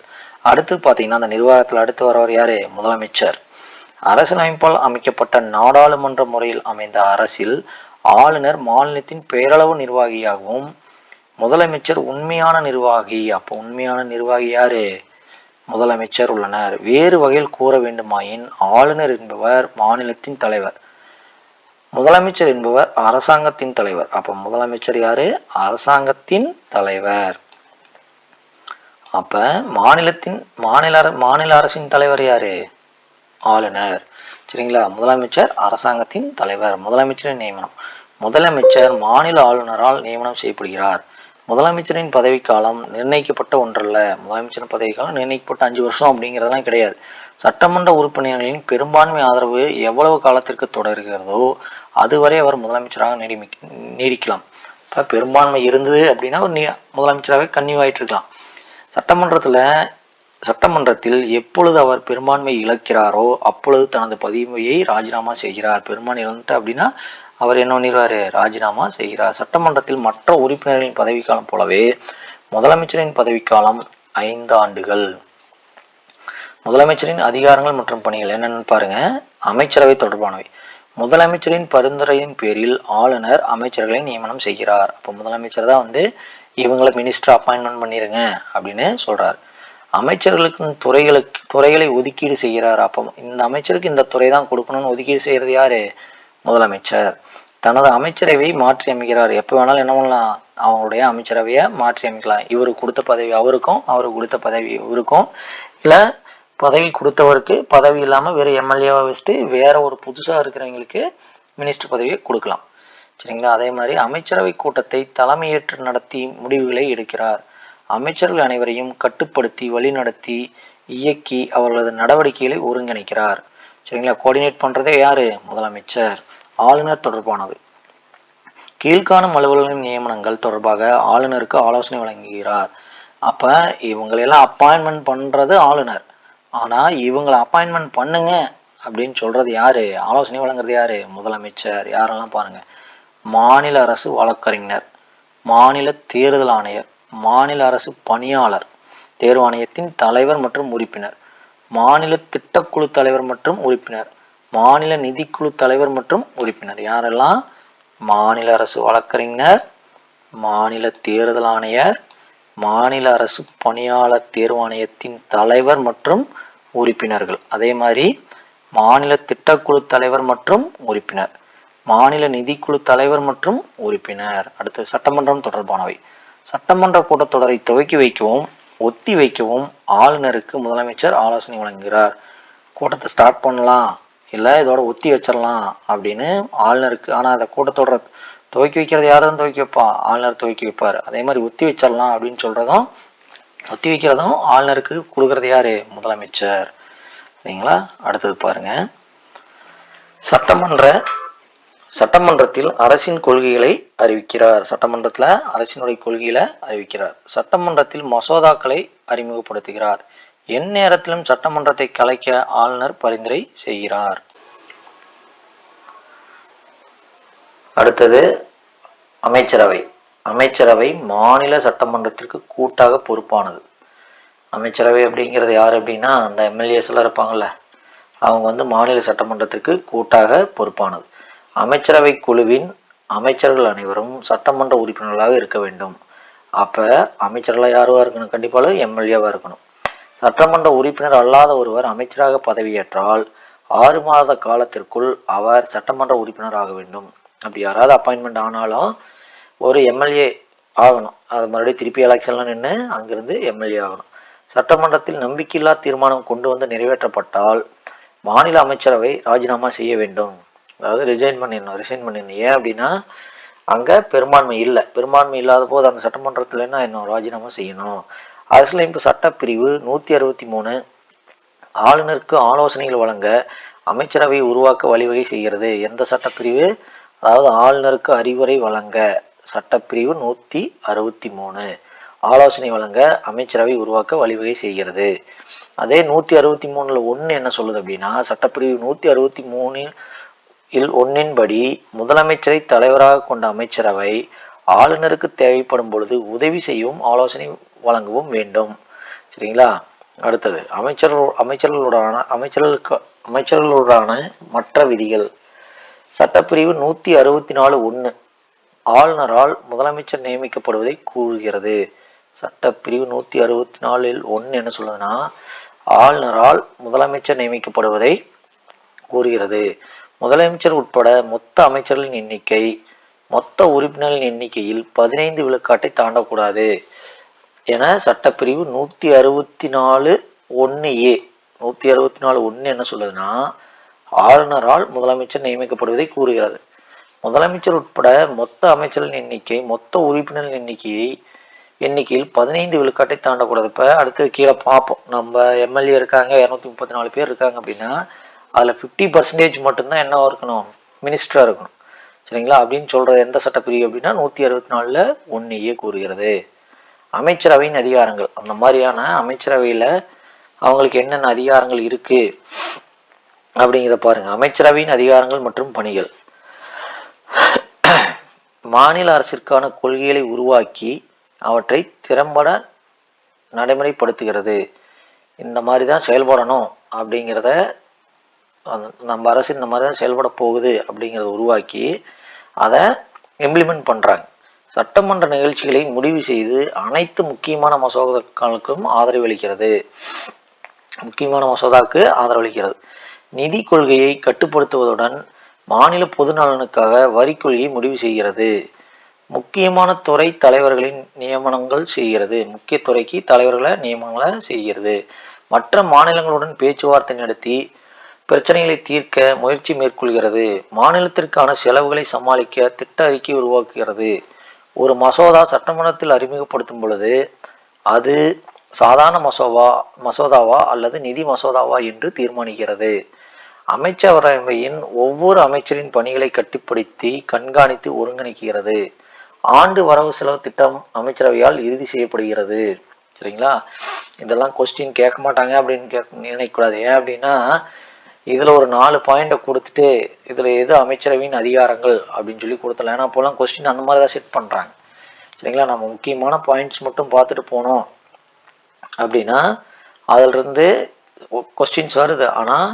அடுத்து பாத்தீங்கன்னா அந்த நிர்வாகத்தில் அடுத்து வரவர் யாரு, முதலமைச்சர். அரசியலமைப்பால் அமைக்கப்பட்ட நாடாளுமன்ற முறையில் அமைந்த அரசில் ஆளுநர் மாநிலத்தின் பெயரளவு நிர்வாகியாகவும் முதலமைச்சர் உண்மையான நிர்வாகி. அப்போ உண்மையான நிர்வாகி யாரு, முதலமைச்சர் உள்ளனர். வேறு வகையில் கூற வேண்டுமாயின் ஆளுநர் என்பவர் மாநிலத்தின் தலைவர், முதலமைச்சர் என்பவர் அரசாங்கத்தின் தலைவர். அப்ப முதலமைச்சர் யாரு, அரசாங்கத்தின் தலைவர். அப்ப மாநில அரசின் தலைவர் யாரு, ஆளுநர். சரிங்களா, முதலமைச்சர் அரசாங்கத்தின் தலைவர். முதலமைச்சரின் நியமனம், முதலமைச்சர் மாநில ஆளுநரால் நியமனம் செய்யப்படுகிறார். முதலமைச்சரின் பதவிக்காலம் நிர்ணயிக்கப்பட்ட ஒன்றல்ல. முதலமைச்சரின் பதவிக்காலம் நிர்ணயிக்கப்பட்ட 5 வருஷம் அப்படிங்கிறதெல்லாம் கிடையாது. சட்டமன்ற உறுப்பினர்களின் பெரும்பான்மை ஆதரவு எவ்வளவு காலத்திற்கு தொடர்கிறதோ அதுவரை அவர் முதலமைச்சராக நீடிக்கலாம். இப்போ பெரும்பான்மை இருந்தது அப்படின்னா ஒரு முதலமைச்சராகவே கன்னியூ ஆயிட்டு இருக்கலாம். சட்டமன்றத்தில் எப்பொழுது அவர் பெரும்பான்மை இழக்கிறாரோ அப்பொழுது தனது பதவியை ராஜினாமா செய்கிறார். பெரும்பான்மை இழந்துட்டு அப்படின்னா அவர் என்ன பண்ணிடுவாரு, ராஜினாமா செய்கிறார். சட்டமன்றத்தில் மற்ற உறுப்பினர்களின் பதவிக்காலம் போலவே முதலமைச்சரின் பதவிக்காலம் 5 ஆண்டுகள். முதலமைச்சரின் அதிகாரங்கள் மற்றும் பணிகள் என்னன்னு பாருங்க. அமைச்சரவை தொடர்பானவை. முதலமைச்சரின் பரிந்துரையின் பேரில் ஆளுநர் அமைச்சர்களை நியமனம் செய்கிறார். அப்போ முதலமைச்சர் தான் இவங்களை மினிஸ்டர் அப்பாயின்மெண்ட் பண்ணிருங்க அப்படின்னு சொல்றாரு. அமைச்சர்களுக்கு துறைகளை ஒதுக்கீடு செய்கிறார். அப்போ இந்த அமைச்சருக்கு இந்த துறை தான் கொடுக்கணும்னு ஒதுக்கீடு செய்யறது யாரு, முதலமைச்சர். தனது அமைச்சரவை மாற்றி அமைக்கிறார். எப்ப வேணாலும் என்ன பண்ணலாம், அவங்களுடைய அமைச்சரவையை மாற்றி அமைக்கலாம். இவருக்கு கொடுத்த பதவி அவருக்கும், அவருக்கு கொடுத்த பதவி இவருக்கும், இல்ல பதவி கொடுத்தவருக்கு பதவி இல்லாம வேற எம்எல்ஏவா வச்சுட்டு வேற ஒரு புதுசா இருக்கிறவங்களுக்கு மினிஸ்டர் பதவியை கொடுக்கலாம். சரிங்களா, அதே மாதிரி அமைச்சரவை கூட்டத்தை தலைமையேற்று நடத்தி முடிவுகளை எடுக்கிறார். அமைச்சர்கள் அனைவரையும் கட்டுப்படுத்தி வழிநடத்தி இயக்கி அவர்களது நடவடிக்கைகளை ஒருங்கிணைக்கிறார். சரிங்களா, கோஆர்டினேட் பண்றதே யாரு, முதலமைச்சர். ஆளுநர் தொடர்பானது. கீழ்காணும் அலுவலர்களின் நியமனங்கள் தொடர்பாக ஆளுநருக்கு ஆலோசனை வழங்குகிறார். அப்ப இவங்களெல்லாம் அப்பாயின்மெண்ட் பண்றது ஆளுநர், ஆனா இவங்களை அப்பாயின்மெண்ட் பண்ணுங்க அப்படின்னு சொல்றது யாரு, ஆலோசனை வழங்குறது யாரு, முதலமைச்சர். யாரெல்லாம் பாருங்க, மாநில அரசு வழக்கறிஞர், மாநில தேர்தல் ஆணையர், மாநில அரசு பணியாளர், தேர்வாணையத்தின் தலைவர் மற்றும் உறுப்பினர், மாநில திட்டக்குழு தலைவர் மற்றும் உறுப்பினர், மாநில நிதிக்குழு தலைவர் மற்றும் உறுப்பினர். யாரெல்லாம், மாநில அரசு வழக்கறிஞர், மாநில தேர்தல் ஆணையர், மாநில அரசு பணியாளர் தேர்வாணையத்தின் தலைவர் மற்றும் உறுப்பினர்கள். அதே மாதிரி மாநில திட்டக்குழு தலைவர் மற்றும் உறுப்பினர், மாநில நிதிக்குழு தலைவர் மற்றும் உறுப்பினர். அடுத்து சட்டமன்றம் தொடர்பானவை. சட்டமன்ற கூட்டத்தொடரை துவக்கி வைக்கவும் ஒத்தி வைக்கவும் ஆளுநருக்கு முதலமைச்சர் ஆலோசனை வழங்குகிறார். கூட்டத்தை ஸ்டார்ட் பண்ணலாம் இல்லை இதோட ஒத்தி வச்சிடலாம் அப்படின்னு ஆளுநருக்கு. ஆனால் அந்த கூட்டத்தொடரை துவக்கி வைக்கிறது யார் தான் துவக்கி வைப்பா? ஆளுநர் துவக்கி வைப்பார். அதே மாதிரி ஒத்தி வச்சிடலாம் அப்படின்னு சொல்றதும் ஒத்தி வைக்கிறதும் ஆளுநருக்கு கொடுக்கறது யாரு? முதலமைச்சர். சரிங்களா? அடுத்தது பாருங்க. சட்டமன்றத்தில் அரசின் கொள்கைகளை அறிவிக்கிறார். சட்டமன்றத்தில் அரசினுடைய கொள்கைகளை அறிவிக்கிறார். சட்டமன்றத்தில் மசோதாக்களை அறிமுகப்படுத்துகிறார். எந்நேரத்திலும் சட்டமன்றத்தை கலைக்க ஆளுநர் பரிந்துரை செய்கிறார். அடுத்தது அமைச்சரவை. அமைச்சரவை மாநில சட்டமன்றத்திற்கு கூட்டாக பொறுப்பானது. அமைச்சரவை அப்படிங்கிறது யார் அப்படின்னா அந்த எம்எல்ஏஸ் எல்லாம் இருப்பாங்கல்ல, அவங்க மாநில சட்டமன்றத்திற்கு கூட்டாக பொறுப்பானது. அமைச்சரவை குழுவின் அமைச்சர்கள் அனைவரும் சட்டமன்ற உறுப்பினர்களாக இருக்க வேண்டும். அப்ப அமைச்சர்களாக யாருவா இருக்கணும்? கண்டிப்பாக எம்எல்ஏவா இருக்கணும். சட்டமன்ற உறுப்பினர் அல்லாத ஒருவர் அமைச்சராக பதவியேற்றால் 6 மாத காலத்திற்குள் அவர் சட்டமன்ற உறுப்பினர் ஆக வேண்டும். அப்படி யாராவது அப்பாயின்மெண்ட் ஆனாலும் ஒரு எம்எல்ஏ ஆகணும். அது மறுபடியும் திருப்பி எலெக்ஷன்லாம் நின்று அங்கிருந்து எம்எல்ஏ ஆகணும். சட்டமன்றத்தில் நம்பிக்கையில்லா தீர்மானம் கொண்டு வந்து நிறைவேற்றப்பட்டால் மாநில அமைச்சரவை ராஜினாமா செய்ய வேண்டும். அதாவது ரிசைன் பண்ணிடணும். ஏன் அப்படின்னா அங்கே பெரும்பான்மை இல்லை. பெரும்பான்மை இல்லாத போது அந்த சட்டமன்றத்தில் என்ன ராஜினாமா செய்யணும். அரசியலமைப்பு சட்டப்பிரிவு 163 ஆளுநருக்கு ஆலோசனைகள் வழங்க அமைச்சரவை உருவாக்க வழிவகை செய்கிறது. எந்த சட்டப்பிரிவு? அதாவது ஆளுநருக்கு அறிவுரை வழங்க சட்டப்பிரிவு 163 ஆலோசனை வழங்க அமைச்சரவை உருவாக்க வழிவகை செய்கிறது. அதே 163ல் 1 என்ன சொல்லுது அப்படின்னா சட்டப்பிரிவு 163 படி முதலமைச்சரை தலைவராக கொண்ட அமைச்சரவை ஆளுநருக்கு தேவைப்படும் பொழுது உதவி செய்யவும் ஆலோசனை வழங்கவும் வேண்டும். சரிங்களா? அடுத்தது அமைச்சர்களுடான மற்ற விதிகள். சட்டப்பிரிவு 164(1) ஆளுநரால் முதலமைச்சர் நியமிக்கப்படுவதை கூறுகிறது. சட்டப்பிரிவு 164(1) என்ன சொல்லுதுன்னா ஆளுநரால் முதலமைச்சர் நியமிக்கப்படுவதை கூறுகிறது. முதலமைச்சர் உட்பட மொத்த அமைச்சர்களின் எண்ணிக்கை மொத்த உறுப்பினர்களின் எண்ணிக்கையில் 15 விழுக்காட்டை தாண்டக்கூடாது என சட்டப்பிரிவு 164(1)(a) 164(1) என்ன சொல்லுதுன்னா ஆளுநரால் முதலமைச்சர் நியமிக்கப்படுவதை கூறுகிறது. முதலமைச்சர் உட்பட மொத்த அமைச்சர்களின் எண்ணிக்கை மொத்த உறுப்பினர்களின் எண்ணிக்கையில் 15 விழுக்காட்டை தாண்டக்கூடாது. இப்போ அடுத்தது கீழே பார்ப்போம். நம்ம எம்எல்ஏ இருக்காங்க, 234 பேர் இருக்காங்க அப்படின்னா அதில் 50% மட்டும்தான் என்ன இருக்கணும்? மினிஸ்டராக இருக்கணும். சரிங்களா? அப்படின்னு சொல்கிறது எந்த சட்டப்பிரிவு அப்படின்னா 164(1)(a) கூறுகிறது. அமைச்சரவையின் அதிகாரங்கள். அந்த மாதிரியான அமைச்சரவையில் அவங்களுக்கு என்னென்ன அதிகாரங்கள் இருக்கு அப்படிங்கிறத பாருங்க. அமைச்சரவையின் அதிகாரங்கள் மற்றும் பணிகள். மாநில அரசிற்கான கொள்கைகளை உருவாக்கி அவற்றை திறம்பட நடைமுறைப்படுத்துகிறது. இந்த மாதிரி தான் செயல்படணும் அப்படிங்கிறத நம்ம அரசு இந்த மாதிரி தான் செயல்பட போகுது அப்படிங்கிறத உருவாக்கி அதை இம்ப்ளிமெண்ட் பண்ணுறாங்க. சட்டமன்ற நிகழ்ச்சிகளை முடிவு செய்து அனைத்து முக்கியமான மசோதாக்களுக்கும் ஆதரவளிக்கிறது. நிதி கொள்கையை கட்டுப்படுத்துவதுடன் மாநில பொது நலனுக்காக வரி கொள்கையை முடிவு செய்கிறது. முக்கியமான துறை தலைவர்களின் நியமனங்கள் செய்கிறது. முக்கிய துறைக்கு தலைவர்களை நியமனங்களை செய்கிறது. மற்ற மாநிலங்களுடன் பேச்சுவார்த்தை நடத்தி பிரச்சனைகளை தீர்க்க முயற்சி மேற்கொள்கிறது. மாநிலத்திற்கான செலவுகளை சமாளிக்க திட்ட அறிக்கை உருவாக்குகிறது. ஒரு மசோதா சட்டமன்றத்தில் அறிமுகப்படுத்தும் பொழுது அது சாதாரண மசோதாவா அல்லது நிதி மசோதாவா என்று தீர்மானிக்கிறது. அமைச்சரவையின் ஒவ்வொரு அமைச்சரின் பணிகளை கட்டுப்படுத்தி கண்காணித்து ஒருங்கிணைக்கிறது. ஆண்டு வரவு செலவு திட்டம் அமைச்சரவையால் இறுதி செய்யப்படுகிறது. சரிங்களா? இதெல்லாம் கொஸ்டின் கேட்க மாட்டாங்க அப்படின்னு நினைக்கக்கூடாது. ஏன் அப்படின்னா இதில் ஒரு 4 பாயிண்டை கொடுத்துட்டு இதில் எது அமைச்சரவையின் அதிகாரங்கள் அப்படின்னு சொல்லி கொடுத்தலாம். ஏன்னா அப்போலாம் கொஸ்டின் அந்த மாதிரி தான் செட் பண்ணுறாங்க. சரிங்களா? நம்ம முக்கியமான பாயிண்ட்ஸ் மட்டும் பார்த்துட்டு போனோம் அப்படின்னா அதிலிருந்து கொஸ்டின்ஸ் வருது. ஆனால்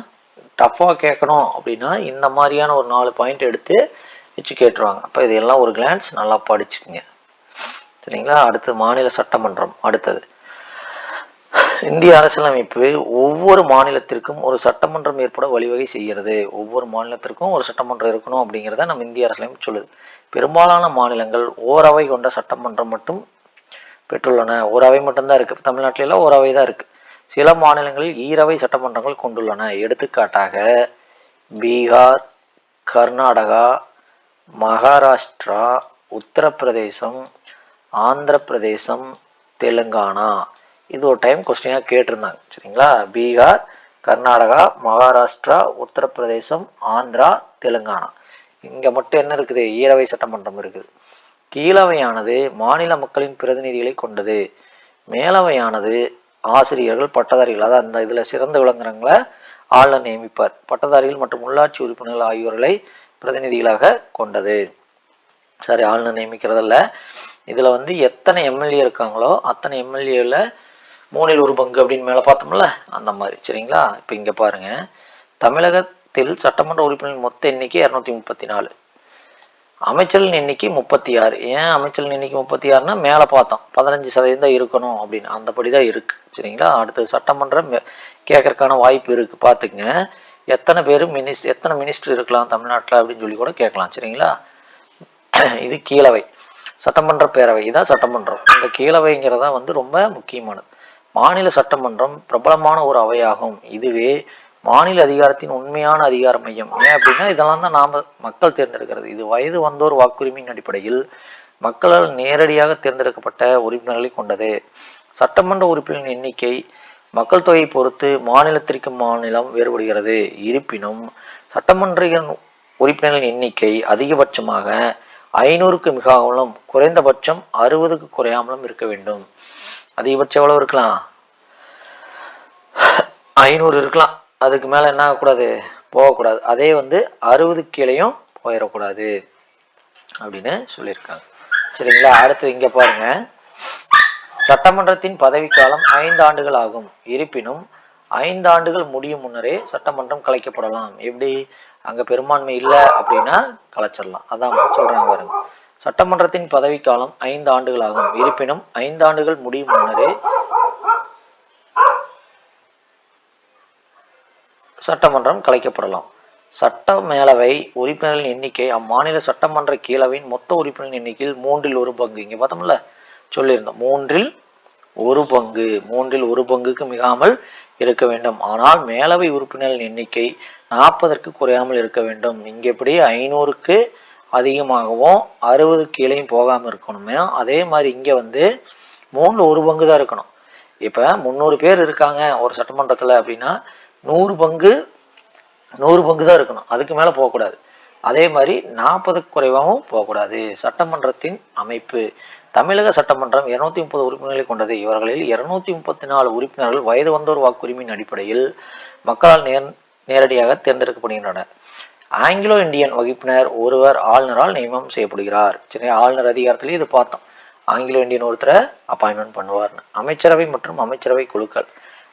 டஃப்பாக கேட்கணும் அப்படின்னா இந்த மாதிரியான ஒரு 4 பாயிண்ட் எடுத்து வச்சு கேட்டுருவாங்க. அப்போ இதெல்லாம் ஒரு கிளான்ஸ் நல்லா படிச்சுக்குங்க. சரிங்களா? அடுத்து மாநில சட்டமன்றம். அடுத்தது இந்திய அரசியலமைப்பு ஒவ்வொரு மாநிலத்திற்கும் ஒரு சட்டமன்றம் ஏற்பட வழிவகை செய்கிறது. ஒவ்வொரு மாநிலத்திற்கும் ஒரு சட்டமன்றம் இருக்கணும் அப்படிங்கிறத நம்ம இந்திய அரசியலமைப்பு சொல்லுது. பெரும்பாலான மாநிலங்கள் ஓரவை கொண்ட சட்டமன்றம் மட்டும் பெற்றுள்ளன. ஒரு அவை மட்டும்தான் இருக்கு. தமிழ்நாட்டில எல்லாம் ஒரு அவை தான் இருக்கு. சில மாநிலங்களில் ஈரவை சட்டமன்றங்கள் கொண்டுள்ளன. எடுத்துக்காட்டாக பீகார், கர்நாடகா, மகாராஷ்டிரா, உத்தரப்பிரதேசம், ஆந்திர பிரதேசம், தெலுங்கானா. இது ஒரு டைம் கொஸ்டினாக கேட்டிருந்தாங்க. சரிங்களா? பீகார், கர்நாடகா, மகாராஷ்டிரா, உத்தரப்பிரதேசம், ஆந்திரா, தெலுங்கானா. இங்கே மட்டும் என்ன இருக்குது? ஈரவை சட்டமன்றம் இருக்குது. கீழவையானது மாநில மக்களின் பிரதிநிதிகளை கொண்டது. மேலவையானது ஆசிரியர்கள், பட்டதாரிகள், அதாவது அந்த இதில் சிறந்து விளங்குறவங்களை ஆளுநர் நியமிப்பார். பட்டதாரிகள் மற்றும் உள்ளாட்சி உறுப்பினர்கள் ஆகியோர்களை பிரதிநிதிகளாக கொண்டது. சரி, ஆளுநர் நியமிக்கிறதில்ல. இதில் வந்து எத்தனை எம்எல்ஏ இருக்காங்களோ அத்தனை எம்எல்ஏல 1/3 அப்படின்னு மேலே பார்த்தோம்ல, அந்த மாதிரி. சரிங்களா? இப்போ இங்கே பாருங்க, தமிழகத்தில் சட்டமன்ற உறுப்பினர்களின் மொத்த எண்ணிக்கை 234, அமைச்சர்களின் எண்ணிக்கை 36. ஏன் அமைச்சர்களின் எண்ணிக்கை 36னா மேலே பார்த்தோம் 15% இருக்கணும் அப்படின்னு, அந்தபடி தான் இருக்கு. சரிங்களா? அடுத்தது சட்டமன்றம் கேட்கறதுக்கான வாய்ப்பு இருக்கு. பார்த்துக்குங்க, எத்தனை பேர் எத்தனை மினிஸ்டர் இருக்கலாம் தமிழ்நாட்டில் அப்படின்னு சொல்லி கூட கேட்கலாம். சரிங்களா? இது கீழவை. சட்டமன்ற பேரவை இதான் சட்டமன்றம். இந்த கீழவைங்கிறதா வந்து ரொம்ப முக்கியமானது. மாநில சட்டமன்றம் பிரபலமான ஒரு அவையாகும். இதுவே மாநில அதிகாரத்தின் உண்மையான அதிகார மையம். ஏன் அப்படின்னா இதெல்லாம் தான் நாம மக்கள் தேர்ந்தெடுக்கிறது. இது வயது வந்தோர் வாக்குரிமையின் அடிப்படையில் மக்களால் நேரடியாக தேர்ந்தெடுக்கப்பட்ட உறுப்பினர்களை கொண்டது. சட்டமன்ற உறுப்பினர்களின் எண்ணிக்கை மக்கள் தொகையை பொறுத்து மாநிலத்திற்கு மாநிலம் வேறுபடுகிறது. இருப்பினும் சட்டமன்ற உறுப்பினர்களின் எண்ணிக்கை அதிகபட்சமாக 500க்கு மிகாமலும் குறைந்தபட்சம் 60க்கு குறையாமலும் இருக்க வேண்டும். அதிகபட்சம் எவ்வளவு இருக்கலாம்? 500 இருக்கலாம். அதுக்கு மேல என்ன ஆகக்கூடாது? போகக்கூடாது. அதே வந்து 60 கீழையும் போயிடக்கூடாது அப்படின்னு சொல்லியிருக்காங்க. சரிங்களா? அடுத்து இங்க பாருங்க, சட்டமன்றத்தின் பதவிக்காலம் 5 ஆண்டுகள் ஆகும். இருப்பினும் 5 ஆண்டுகள் முடியும் முன்னரே சட்டமன்றம் கலைக்கப்படலாம். எப்படி? அங்க பெரும்பான்மை இல்லை அப்படின்னா கலைச்சிடலாம். அதான் சொல்றாங்க பாருங்க, சட்டமன்றத்தின் பதவிக்காலம் 5 ஆண்டுகள் ஆகும். இருப்பினும் 5 ஆண்டுகள் முடியும் முன்னரே சட்டமன்றம் கலைக்கப்படலாம். சட்ட மேலவை உறுப்பினர்களின் எண்ணிக்கை அம்மாநில சட்டமன்ற கீழவையின் மொத்த உறுப்பினர்களின் எண்ணிக்கையில் 1/3. இங்க பார்த்தோம்ல, சொல்லியிருந்தோம் 1/3. 1/3 மிகாமல் இருக்க வேண்டும். ஆனால் மேலவை உறுப்பினர்களின் எண்ணிக்கை 40ற்கு குறையாமல் இருக்க வேண்டும். இங்க எப்படி 500க்கு அதிகமாகவும் 60 கீழையும் போகாம இருக்கணுமே, அதே மாதிரி இங்க வந்து 1/3 தான் இருக்கணும். இப்ப 300 பேர் இருக்காங்க ஒரு சட்டமன்றத்துல அப்படின்னா 100 பங்கு தான் இருக்கணும். அதுக்கு மேல போகக்கூடாது. அதே மாதிரி 40க்கு குறைவாகவும் போகக்கூடாது. சட்டமன்றத்தின் அமைப்பு. தமிழக சட்டமன்றம் 230 உறுப்பினர்களை கொண்டது. இவர்களில் 234 உறுப்பினர்கள் வயது வந்தோர் வாக்குரிமையின் அடிப்படையில் மக்களால் நேரடியாக தேர்ந்தெடுக்கப்படுகின்றனர். ஆங்கிலோ இந்தியன் வகுப்பினர் ஒருவர் ஆளுநரால் நியமனம் செய்யப்படுகிறார். சரி, ஆளுநர் அதிகாரத்திலேயே இது பார்த்தோம். ஆங்கிலோ இந்தியன் ஒருத்தரை அப்பாயின்மெண்ட் பண்ணுவார்னு. அமைச்சரவை மற்றும் அமைச்சரவை குழுக்கள்.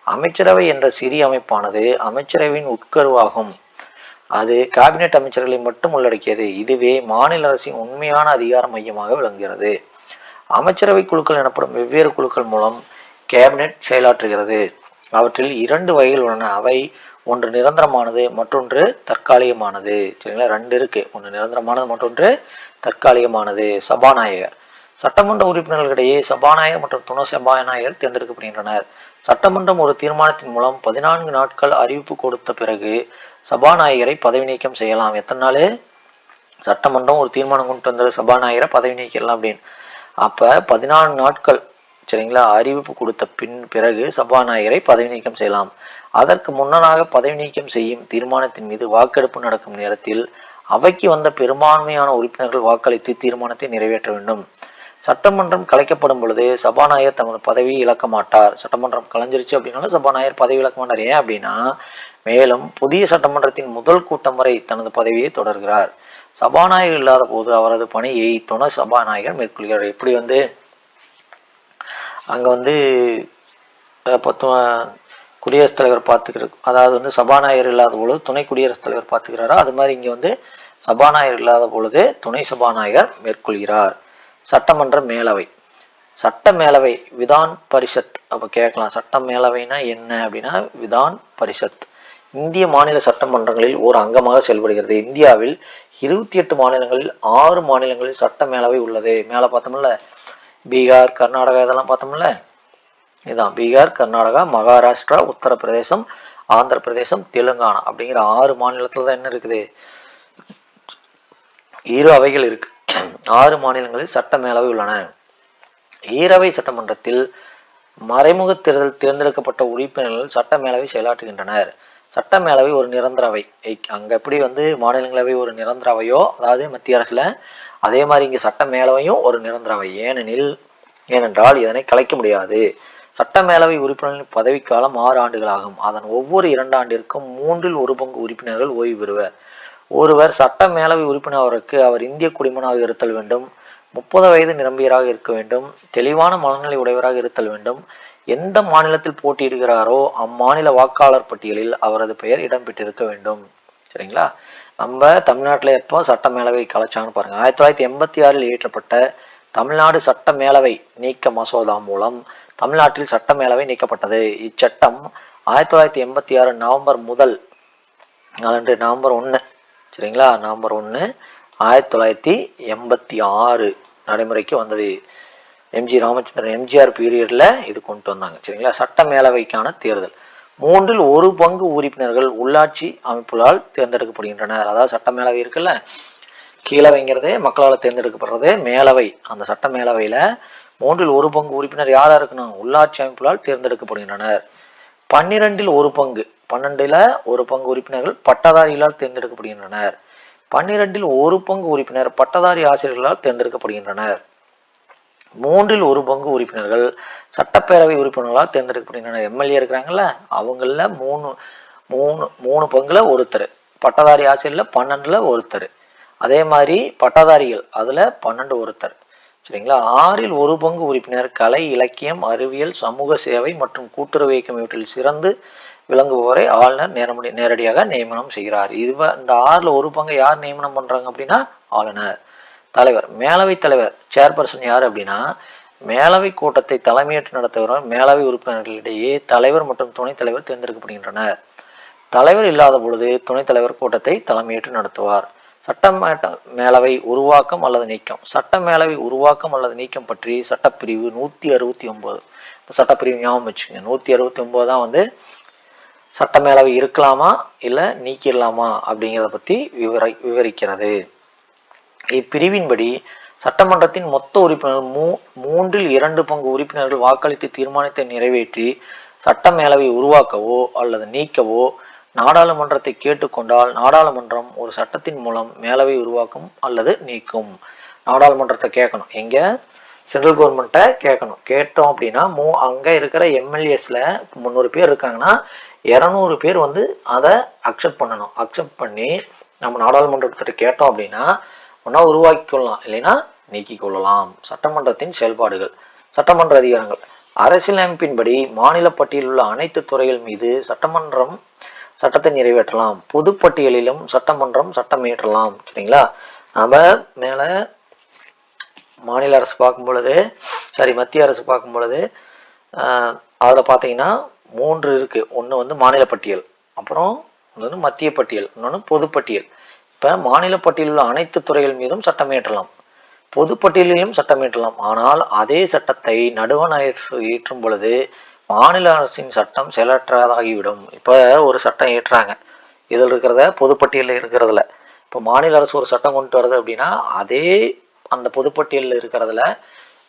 அமைச்சரவை என்ற சிறிய அமைப்பானது அமைச்சரவையின் உட்கருவாகும். அது கேபினெட் அமைச்சர்களை மட்டும் உள்ளடக்கியது. இதுவே மாநில அரசின் உண்மையான அதிகார மையமாக விளங்குகிறது. அமைச்சரவை குழுக்கள் எனப்படும் வெவ்வேறு குழுக்கள் மூலம் கேபினெட் செயலாற்றுகிறது. அவற்றில் 2 வகைகள் உள்ளன. அவை ஒன்று நிரந்தரமானது, மற்றொன்று தற்காலிகமானது. சரிங்களா? 2 இருக்கு. ஒன்று நிரந்தரமானது, மற்றொன்று தற்காலிகமானது. சபாநாயகர். சட்டமன்ற உறுப்பினர்களிடையே சபாநாயகர் மற்றும் துணை சபாநாயகர் தேர்ந்தெடுக்கப்படுகின்றனர். சட்டமன்றம் ஒரு தீர்மானத்தின் மூலம் 14 நாட்கள் அறிவிப்பு கொடுத்த பிறகு சபாநாயகரை பதவி நீக்கம் செய்யலாம். எத்தனை நாள்? சட்டமன்றம் ஒரு தீர்மானம் கொண்டு வந்தது, சபாநாயகரை பதவி நீக்கலாம் அப்படின்னு. அப்ப 14 நாட்கள், சரிங்களா, அறிவிப்பு கொடுத்த பிறகு சபாநாயகரை பதவி நீக்கம் செய்யலாம். அதற்கு முன்னதாக பதவி நீக்கம் செய்யும் தீர்மானத்தின் மீது வாக்கெடுப்பு நடக்கும் நேரத்தில் அவைக்கு வந்த பெரும்பான்மையான உறுப்பினர்கள் வாக்களித்து தீர்மானத்தை நிறைவேற்ற வேண்டும். சட்டமன்றம் கலைக்கப்படும் பொழுது சபாநாயகர் தமது பதவியை இழக்க மாட்டார். சட்டமன்றம் கலைஞ்சிருச்சு அப்படின்னாலும் சபாநாயகர் பதவி இழக்க மாட்டார். ஏன் அப்படின்னா, மேலும் புதிய சட்டமன்றத்தின் முதல் கூட்டம் வரை தனது பதவியை தொடர்கிறார். சபாநாயகர் இல்லாத போது அவரது பணியை துணை சபாநாயகர் மேற்கொள்கிறார். எப்படி வந்து அங்க வந்து குடியரசுத் தலைவர் பார்த்துக்கிறார், அதாவது வந்து சபாநாயகர் இல்லாத பொழுது துணை குடியரசுத் தலைவர் பார்த்துக்கிறாரோ, அது மாதிரி இங்க வந்து சபாநாயகர் இல்லாத பொழுது துணை சபாநாயகர் மேற்கொள்கிறார். சட்டமன்ற மேலவை. சட்ட மேலவை விதான் பரிஷத். அப்ப கேட்கலாம், சட்ட மேலவைனா என்ன அப்படின்னா விதான் பரிஷத் இந்திய மாநில சட்டமன்றங்களில் ஒரு அங்கமாக செயல்படுகிறது. இந்தியாவில் 28 மாநிலங்களில் 6 மாநிலங்களில் சட்ட மேலவை உள்ளது. மேல பார்த்தோம்ல பீகார், கர்நாடகா இதெல்லாம் பார்த்தோம்ல, இதுதான் பீகார், கர்நாடகா, மகாராஷ்டிரா, உத்தரப்பிரதேசம், ஆந்திர பிரதேசம், தெலுங்கானா அப்படிங்கிற 6 மாநிலத்துல தான் என்ன இருக்குது, 7 அவைகள் இருக்கு. 6 மாநிலங்களில் சட்ட மேலவை உள்ளன. ஈரவை சட்டமன்றத்தில் மறைமுக தேர்தல் தேர்ந்தெடுக்கப்பட்ட உறுப்பினர்கள் சட்ட மேலவை செயலாற்றுகின்றனர். சட்ட மேலவை ஒரு நிரந்தர அவை. அங்க எப்படி மாநிலங்களவை ஒரு நிரந்தர அவையோ, அதாவது மத்திய அரசுல, அதே மாதிரி இங்க சட்ட மேலவையும் ஒரு நிரந்தர அவை. ஏனென்றால் இதனை கலைக்க முடியாது. சட்ட மேலவை உறுப்பினர்களின் பதவிக்காலம் 6 ஆண்டுகளாகும். அதன் ஒவ்வொரு 2 ஆண்டிற்கும் 1/3 பங்கு உறுப்பினர்கள் ஓய்வு பெறுவர். ஒருவர் சட்ட மேலவை உறுப்பினருக்கு அவர் இந்திய குடிமகனாக இருத்தல் வேண்டும், 30 வயது நிரம்பியராக இருக்க வேண்டும், தெளிவான மனநிலை உடையவராக இருத்தல் வேண்டும், எந்த மாநிலத்தில் போட்டியிடுகிறாரோ அம்மாநில வாக்காளர் பட்டியலில் அவரது பெயர் இடம்பெற்றிருக்க வேண்டும். சரிங்களா? நம்ம தமிழ்நாட்டில் எப்போ சட்ட மேலவை கலைச்சாங்கன்னு பாருங்க. 1986 இயற்றப்பட்ட தமிழ்நாடு சட்ட மேலவை நீக்க மசோதா மூலம் தமிழ்நாட்டில் சட்ட மேலவை நீக்கப்பட்டது. இச்சட்டம் 1986 நவம்பர் முதல் நவம்பர் 1, சரிங்களா, நவம்பர் 1 1986 நடைமுறைக்கு வந்தது. எம்ஜிஆர் பீரியட்ல இது கொண்டு வந்தாங்க. சரிங்களா? சட்ட மேலவைக்கான தேர்தல் 1/3 பங்கு உறுப்பினர்கள் உள்ளாட்சி அமைப்புகளால் தேர்ந்தெடுக்கப்படுகின்றனர். அதாவது சட்ட மேலவை இருக்குல்ல, கீழவைங்கிறதே மக்களால் தேர்ந்தெடுக்கப்படுறது, மேலவை அந்த சட்ட மேலவையில 1/3 பங்கு உறுப்பினர் யாரா இருக்கணும், உள்ளாட்சி அமைப்புகளால் தேர்ந்தெடுக்கப்படுகின்றனர். 12 பங்கு உறுப்பினர்கள் பட்டதாரிகளால் தேர்ந்தெடுக்கப்படுகின்றனர். 12 பங்கு உறுப்பினர் பட்டதாரி ஆசிரியர்களால் தேர்ந்தெடுக்கப்படுகின்றனர். 3 பங்கு உறுப்பினர்கள் சட்டப்பேரவை உறுப்பினர்களால் தேர்ந்தெடுக்கப்படுகின்றனர். எம்எல்ஏ இருக்கிறாங்கல்ல, அவங்கள மூணு பங்குல ஒருத்தர், பட்டதாரி ஆசிரியர்ல 12ல் ஒருத்தர், அதே மாதிரி பட்டதாரிகள் அதுல 12 ஒருத்தர். சரிங்களா? 1 பங்கு உறுப்பினர் கலை, இலக்கியம், அறிவியல், சமூக சேவை மற்றும் கூட்டுறவு இயக்கம் இவற்றில் சிறந்து விளங்குபவரை ஆளுநர் நேரடியாக நியமனம் செய்கிறார். இந்த 1 பங்கு யார் நியமனம் பண்றாங்க அப்படின்னா ஆளுநர். தலைவர், மேலவை தலைவர் சேர்பர்சன் யார் அப்படின்னா, மேலவை கூட்டத்தை தலைமையேற்று நடத்துகிறவர். மேலவை உறுப்பினர்களிடையே தலைவர் மற்றும் துணைத் தலைவர் தேர்ந்தெடுக்கப்படுகின்றனர். தலைவர் இல்லாத பொழுது துணைத் தலைவர் கூட்டத்தை தலைமையேற்று நடத்துவார். சட்ட மேலவை உருவாக்கம் அல்லது நீக்கம். சட்ட மேலவை உருவாக்கம் அல்லது நீக்கம் பற்றி சட்டப்பிரிவு 169. சட்டப்பிரிவு ஞாபகம் வச்சுக்கோங்க. 169 தான் சட்ட மேலவை இருக்கலாமா இல்ல நீக்கிடலாமா அப்படிங்கிறத பத்தி விவரிக்கிறது. இப்பிரிவின்படி சட்டமன்றத்தின் மொத்த உறுப்பினர்கள் 2/3 பங்கு உறுப்பினர்கள் வாக்களித்து தீர்மானத்தை நிறைவேற்றி சட்ட மேலவை உருவாக்கவோ அல்லது நீக்கவோ நாடாளுமன்றத்தை கேட்டுக்கொண்டால் நாடாளுமன்றம் ஒரு சட்டத்தின் மூலம் மேலவை உருவாக்கும் அல்லது நீக்கும். நாடாளுமன்றத்தை கேட்கணும், எங்க சென்ட்ரல் கவர்மெண்ட்டை கேட்கணும். கேட்டோம் அப்படின்னா அங்க இருக்கிற எம்எல்ஏஸ்ல 300 பேர் இருக்காங்கன்னா 200 பேர் அதை அக்செப்ட் பண்ணணும். அக்செப்ட் பண்ணி நம்ம நாடாளுமன்றத்திட்ட கேட்டோம் அப்படின்னா ஒன்னா உருவாக்கி கொள்ளலாம், இல்லைன்னா நீக்கி கொள்ளலாம். சட்டமன்றத்தின் செயல்பாடுகள். சட்டமன்ற அதிகாரங்கள். அரசியலமைப்பின்படி மாநில பட்டியலில் உள்ள அனைத்து துறைகள் மீது சட்டமன்றம் சட்டத்தை நிறைவேற்றலாம். பொதுப்பட்டியலிலும் சட்டமன்றம் சட்டம் இயற்றலாம். சரிங்களா? நம்ம மேல மாநில அரசு பார்க்கும் பொழுது, மத்திய அரசு பார்க்கும் பொழுது அதில் பார்த்தீங்கன்னா 3 இருக்கு. ஒன்று மாநில பட்டியல், அப்புறம் ஒன்று மத்திய பட்டியல், இன்னொன்று பொதுப்பட்டியல். இப்போ மாநில பட்டியலில் உள்ள அனைத்து துறைகள் மீதும் சட்டம் இயற்றலாம், பொதுப்பட்டியலிலும் சட்டம் இயற்றலாம். ஆனால் அதே சட்டத்தை நடுவண் அரசு இயற்றும் பொழுது மாநில அரசின் சட்டம் செயலற்றதாகிவிடும். இப்போ ஒரு சட்டம் ஏற்றாங்க, இதில் இருக்கிறத பொதுப்பட்டியலில் இருக்கிறதுல, இப்போ மாநில அரசு ஒரு சட்டம் கொண்டு வருது அப்படின்னா அதே அந்த பொதுப்பட்டியலில் இருக்கிறதுல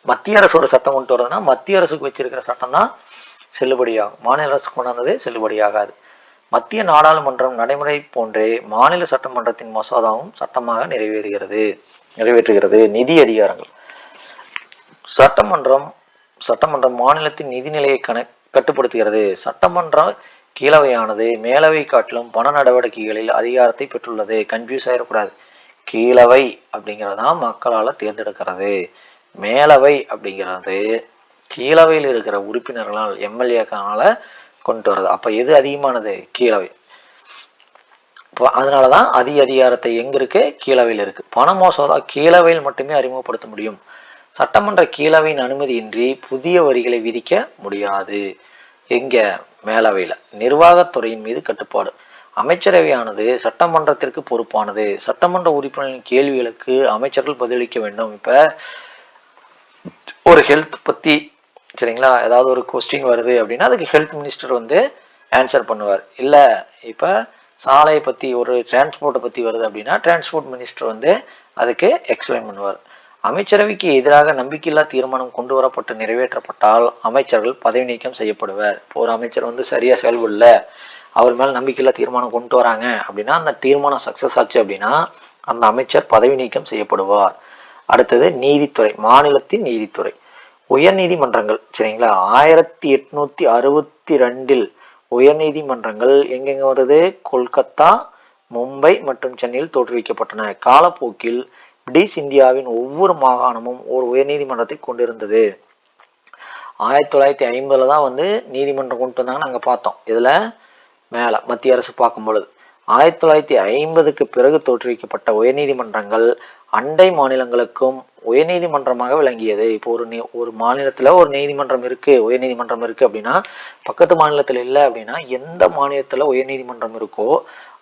மத்திய அரசு ஒரு சட்டம் கொண்டு வருதுன்னா மத்திய அரசுக்கு வச்சிருக்கிற சட்டம் தான் செல்லுபடியாகும், மாநில அரசு கொண்டாந்தது செல்லுபடியாகாது. மத்திய நாடாளுமன்றம் நடைமுறை போன்றே மாநில சட்டமன்றத்தின் மசோதாவும் சட்டமாக நிறைவேற்றுகிறது. நிதி அதிகாரங்கள். சட்டமன்றம் மாநிலத்தின் நிதிநிலையை கட்டுப்படுத்துகிறது. சட்டமன்ற கீழவையானது மேலவை காட்டிலும் பண நடவடிக்கைகளில் அதிகாரத்தை பெற்றுள்ளது. கன்ஃபியூஸ் ஆயிடக்கூடாது. கீழவை அப்படிங்கிறதான் மக்களால் தேர்ந்தெடுக்கிறது, மேலவை அப்படிங்கிறது கீழவையில் இருக்கிற உறுப்பினர்களால் எம்எல்ஏக்களால கொண்டு வர்றது. அப்ப எது அதிகமானது? கீழவை. அதனாலதான் அதிகாரத்தை எங்க இருக்கு? கீழவையில் இருக்கு. பண மசோதா கீழவையில் மட்டுமே அறிமுகப்படுத்த முடியும். சட்டமன்ற கீழவையின் அனுமதியின்றி புதிய வரிகளை விதிக்க முடியாது. எங்க? மேலவையில். நிர்வாகத்துறையின் மீது கட்டுப்பாடு. அமைச்சரவையானது சட்டமன்றத்திற்கு பொறுப்பானது. சட்டமன்ற உறுப்பினர்களின் கேள்விகளுக்கு அமைச்சர்கள் பதிலளிக்க வேண்டும். இப்ப ஒரு ஹெல்த் பத்தி சரிங்களா, ஏதாவது ஒரு கொஸ்டின் வருது அப்படின்னா அதுக்கு ஹெல்த் மினிஸ்டர் வந்து ஆன்சர் பண்ணுவார். இல்ல இப்ப சாலையை பத்தி ஒரு டிரான்ஸ்போர்ட்டை பத்தி வருது அப்படின்னா டிரான்ஸ்போர்ட் மினிஸ்டர் வந்து அதுக்கு எக்ஸ்பிளைன் பண்ணுவார். அமைச்சரவைக்கு எதிராக நம்பிக்கையில்லா தீர்மானம் கொண்டு வரப்பட்டு நிறைவேற்றப்பட்டால் அமைச்சர்கள் பதவி நீக்கம் செய்யப்படுவர். இப்போ ஒரு அமைச்சர் வந்து சரியா செயல்படல, அவர் மேல நம்பிக்கையில்லா தீர்மானம் கொண்டு வராங்க அப்படின்னா அந்த தீர்மானம் சக்சஸ் ஆச்சு அப்படின்னா அந்த அமைச்சர் பதவி நீக்கம் செய்யப்படுவார். அடுத்தது நீதித்துறை. மாநிலத்தின் நீதித்துறை. உயர் நீதிமன்றங்கள் சரிங்களா, 1862 உயர் நீதிமன்றங்கள் எங்கெங்க வருது? கொல்கத்தா, மும்பை மற்றும் சென்னையில் தோற்றுவிக்கப்பட்டன. காலப்போக்கில் பிரிட்டிஷ் இந்தியாவின் ஒவ்வொரு மாகாணமும் ஒரு உயர் நீதிமன்றத்தை கொண்டிருந்தது. 1950 தான் வந்து நீதிமன்றம் கொண்டு வந்தாங்கன்னு நாங்கள் பார்த்தோம். இதுல மேல மத்திய அரசு பார்க்கும் பொழுது 1950க்கு பிறகு தோற்றுவிக்கப்பட்ட உயர்நீதிமன்றங்கள் அண்டை மாநிலங்களுக்கும் உயர்நீதிமன்றமாக விளங்கியது. இப்போ ஒரு மாநிலத்துல ஒரு நீதிமன்றம் இருக்கு, உயர்நீதிமன்றம் இருக்கு அப்படின்னா பக்கத்து மாநிலத்துல இல்லை அப்படின்னா எந்த மாநிலத்துல உயர்நீதிமன்றம் இருக்கோ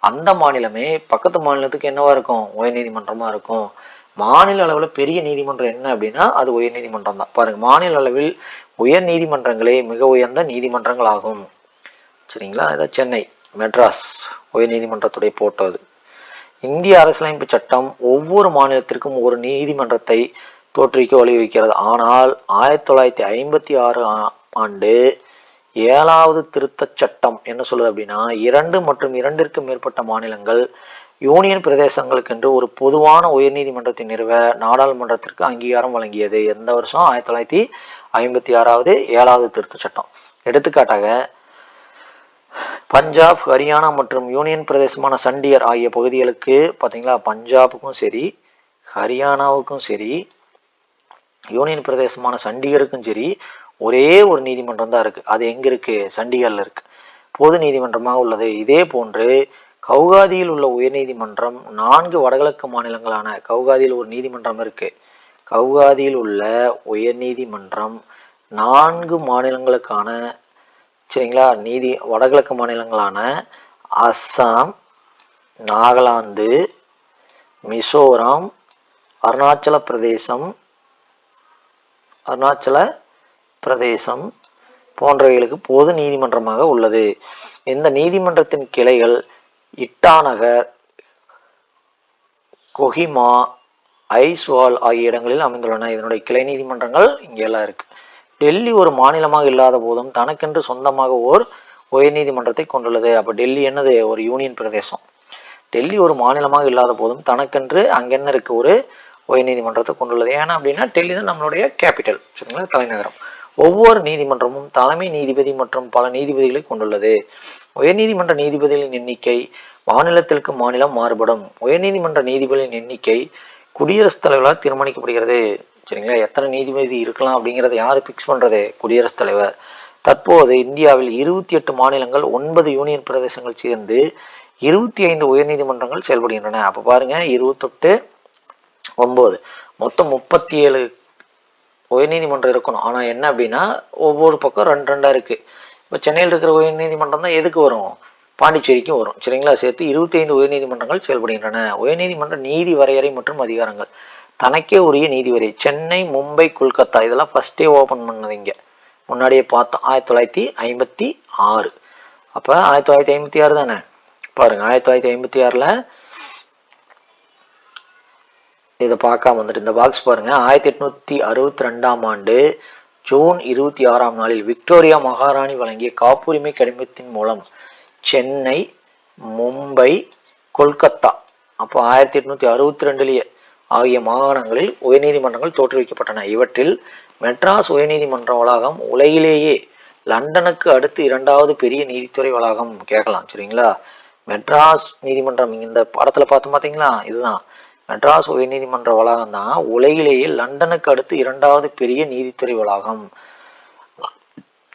அந்த மாநிலமே பக்கத்து மாநிலத்துக்கு என்னவா இருக்கும்? உயர்நீதிமன்றமா இருக்கும். மாநில அளவுல பெரிய நீதிமன்றம் என்ன அப்படின்னா அது உயர்நீதிமன்றம் தான். பாருங்க, மாநில அளவில் உயர் நீதிமன்றங்களே மிக உயர்ந்த நீதிமன்றங்கள் ஆகும். சரிங்களா, இதான் சென்னை மெட்ராஸ் உயர் நீதிமன்றத்துடைய போட்டது. இந்திய அரசியலமைப்பு சட்டம் ஒவ்வொரு மாநிலத்திற்கும் ஒரு நீதிமன்றத்தை தோற்றுவிக்க வழிவகுக்கிறது. ஆனால் 1956 ஆண்டு 7வது திருத்த சட்டம் என்ன சொல்லுது அப்படின்னா 2 மற்றும் 2ற்கு மேற்பட்ட மாநிலங்கள் யூனியன் பிரதேசங்களுக்கு என்று ஒரு பொதுவான உயர்நீதிமன்றத்தை நிறுவ நாடாளுமன்றத்திற்கு அங்கீகாரம் வழங்கியது. எந்த வருஷம்? 1956 7வது திருத்த சட்டம். எடுத்துக்காட்டாக பஞ்சாப், ஹரியானா மற்றும் யூனியன் பிரதேசமான சண்டிகர் ஆகிய பகுதிகளுக்கு பார்த்தீங்களா, பஞ்சாபுக்கும் சரி ஹரியானாவுக்கும் சரி யூனியன் பிரதேசமான சண்டிகருக்கும் சரி ஒரே ஒரு நீதிமன்றம் தான் இருக்கு. அது எங்க இருக்கு? சண்டிகர்ல இருக்கு, பொது நீதிமன்றமாக உள்ளது. இதே போன்று கவுகாதியில் உள்ள உயர்நீதிமன்றம் 4 வடகிழக்கு மாநிலங்களான கவுகாதியில் ஒரு நீதிமன்றம் இருக்கு. கவுகாதியில் உள்ள உயர்நீதிமன்றம் 4 மாநிலங்களுக்கான சரிங்களா வடகிழக்கு மாநிலங்களான அஸ்ஸாம், நாகாலாந்து, மிசோரம், அருணாச்சல பிரதேசம் போன்றவைகளுக்கு பொது நீதிமன்றமாக உள்ளது. இந்த நீதிமன்றத்தின் கிளைகள் இட்டாநகர், கொஹிமா, ஐஸ்வால் ஆகிய இடங்களில் அமைந்துள்ளன. இதனுடைய கிளை நீதிமன்றங்கள் இங்கெல்லாம் இருக்கு. டெல்லி ஒரு மாநிலமாக இல்லாத போதும் தனக்கென்று சொந்தமாக ஓர் உயர் நீதிமன்றத்தை கொண்டுள்ளது. அப்ப டெல்லி என்னது? ஒரு யூனியன் பிரதேசம். டெல்லி ஒரு மாநிலமாக இல்லாத போதும் தனக்கென்று அங்க என்ன இருக்கு? ஒரு உயர் நீதிமன்றத்தை கொண்டுள்ளது. ஏன்னா அப்படின்னா டெல்லி தான் நம்மளுடைய கேபிட்டல் சரிங்களா, தலைநகரம். ஒவ்வொரு நீதிமன்றமும் தலைமை நீதிபதி மற்றும் பல நீதிபதிகளை கொண்டுள்ளது. உயர்நீதிமன்ற நீதிபதிகளின் எண்ணிக்கை மாநிலத்திற்கு மாநிலம் மாறுபடும். உயர்நீதிமன்ற நீதிபதிகளின் எண்ணிக்கை குடியரசுத் தலைவரால் தீர்மானிக்கப்படுகிறது. சரிங்களா, எத்தனை நீதிபதி இருக்கலாம் அப்படிங்கிறத யாரு பிக்ஸ் பண்றது? குடியரசுத் தலைவர். தற்போது இந்தியாவில் 28 மாநிலங்கள் 9 யூனியன் பிரதேசங்கள் சேர்ந்து 25 உயர்நீதிமன்றங்கள் செயல்படுகின்றன. அப்ப பாருங்க, 28 9 மொத்தம் 37 உயர்நீதிமன்றம் இருக்கணும். ஆனா என்ன அப்படின்னா ஒவ்வொரு பக்கம் 2 இருக்கு. இப்ப சென்னையில் இருக்கிற உயர்நீதிமன்றம் தான் எதுக்கு வரும்? பாண்டிச்சேரிக்கும் வரும். சரிங்களா, சேர்த்து 25 உயர்நீதிமன்றங்கள் செயல்படுகின்றன. உயர்நீதிமன்ற நீதி வரையறை மற்றும் அதிகாரங்கள். தனக்கே உரிய நீதிவரை. சென்னை, மும்பை, கொல்கத்தா இதெல்லாம் ஃபர்ஸ்டே ஓபன் பண்ணது. இங்க முன்னாடியே பார்த்தோம் 1956. அப்ப 1956 தானே. பாருங்க 1956ல இதை பார்க்காம வந்துட்டு இந்த பாக்ஸ் பாருங்க. 1862 ஆண்டு ஜூன் 26 நாளில் விக்டோரியா மகாராணி வழங்கிய காப்புரிமை கடிதத்தின் மூலம் சென்னை, மும்பை, கொல்கத்தா அப்போ 1862 ஆகிய மாகாணங்களில் உயர்நீதிமன்றங்கள் தோற்றுவிக்கப்பட்டன. இவற்றில் மெட்ராஸ் உயர்நீதிமன்ற வளாகம் உலகிலேயே லண்டனுக்கு அடுத்து 2வது பெரிய நீதித்துறை வளாகம். கேட்கலாம் சரிங்களா, மெட்ராஸ் நீதிமன்றம் இந்த படத்துல பார்த்து பார்த்தீங்களா, இதுதான் மெட்ராஸ் உயர்நீதிமன்ற வளாகம் தான் உலகிலேயே லண்டனுக்கு அடுத்து 2வது பெரிய நீதித்துறை வளாகம்.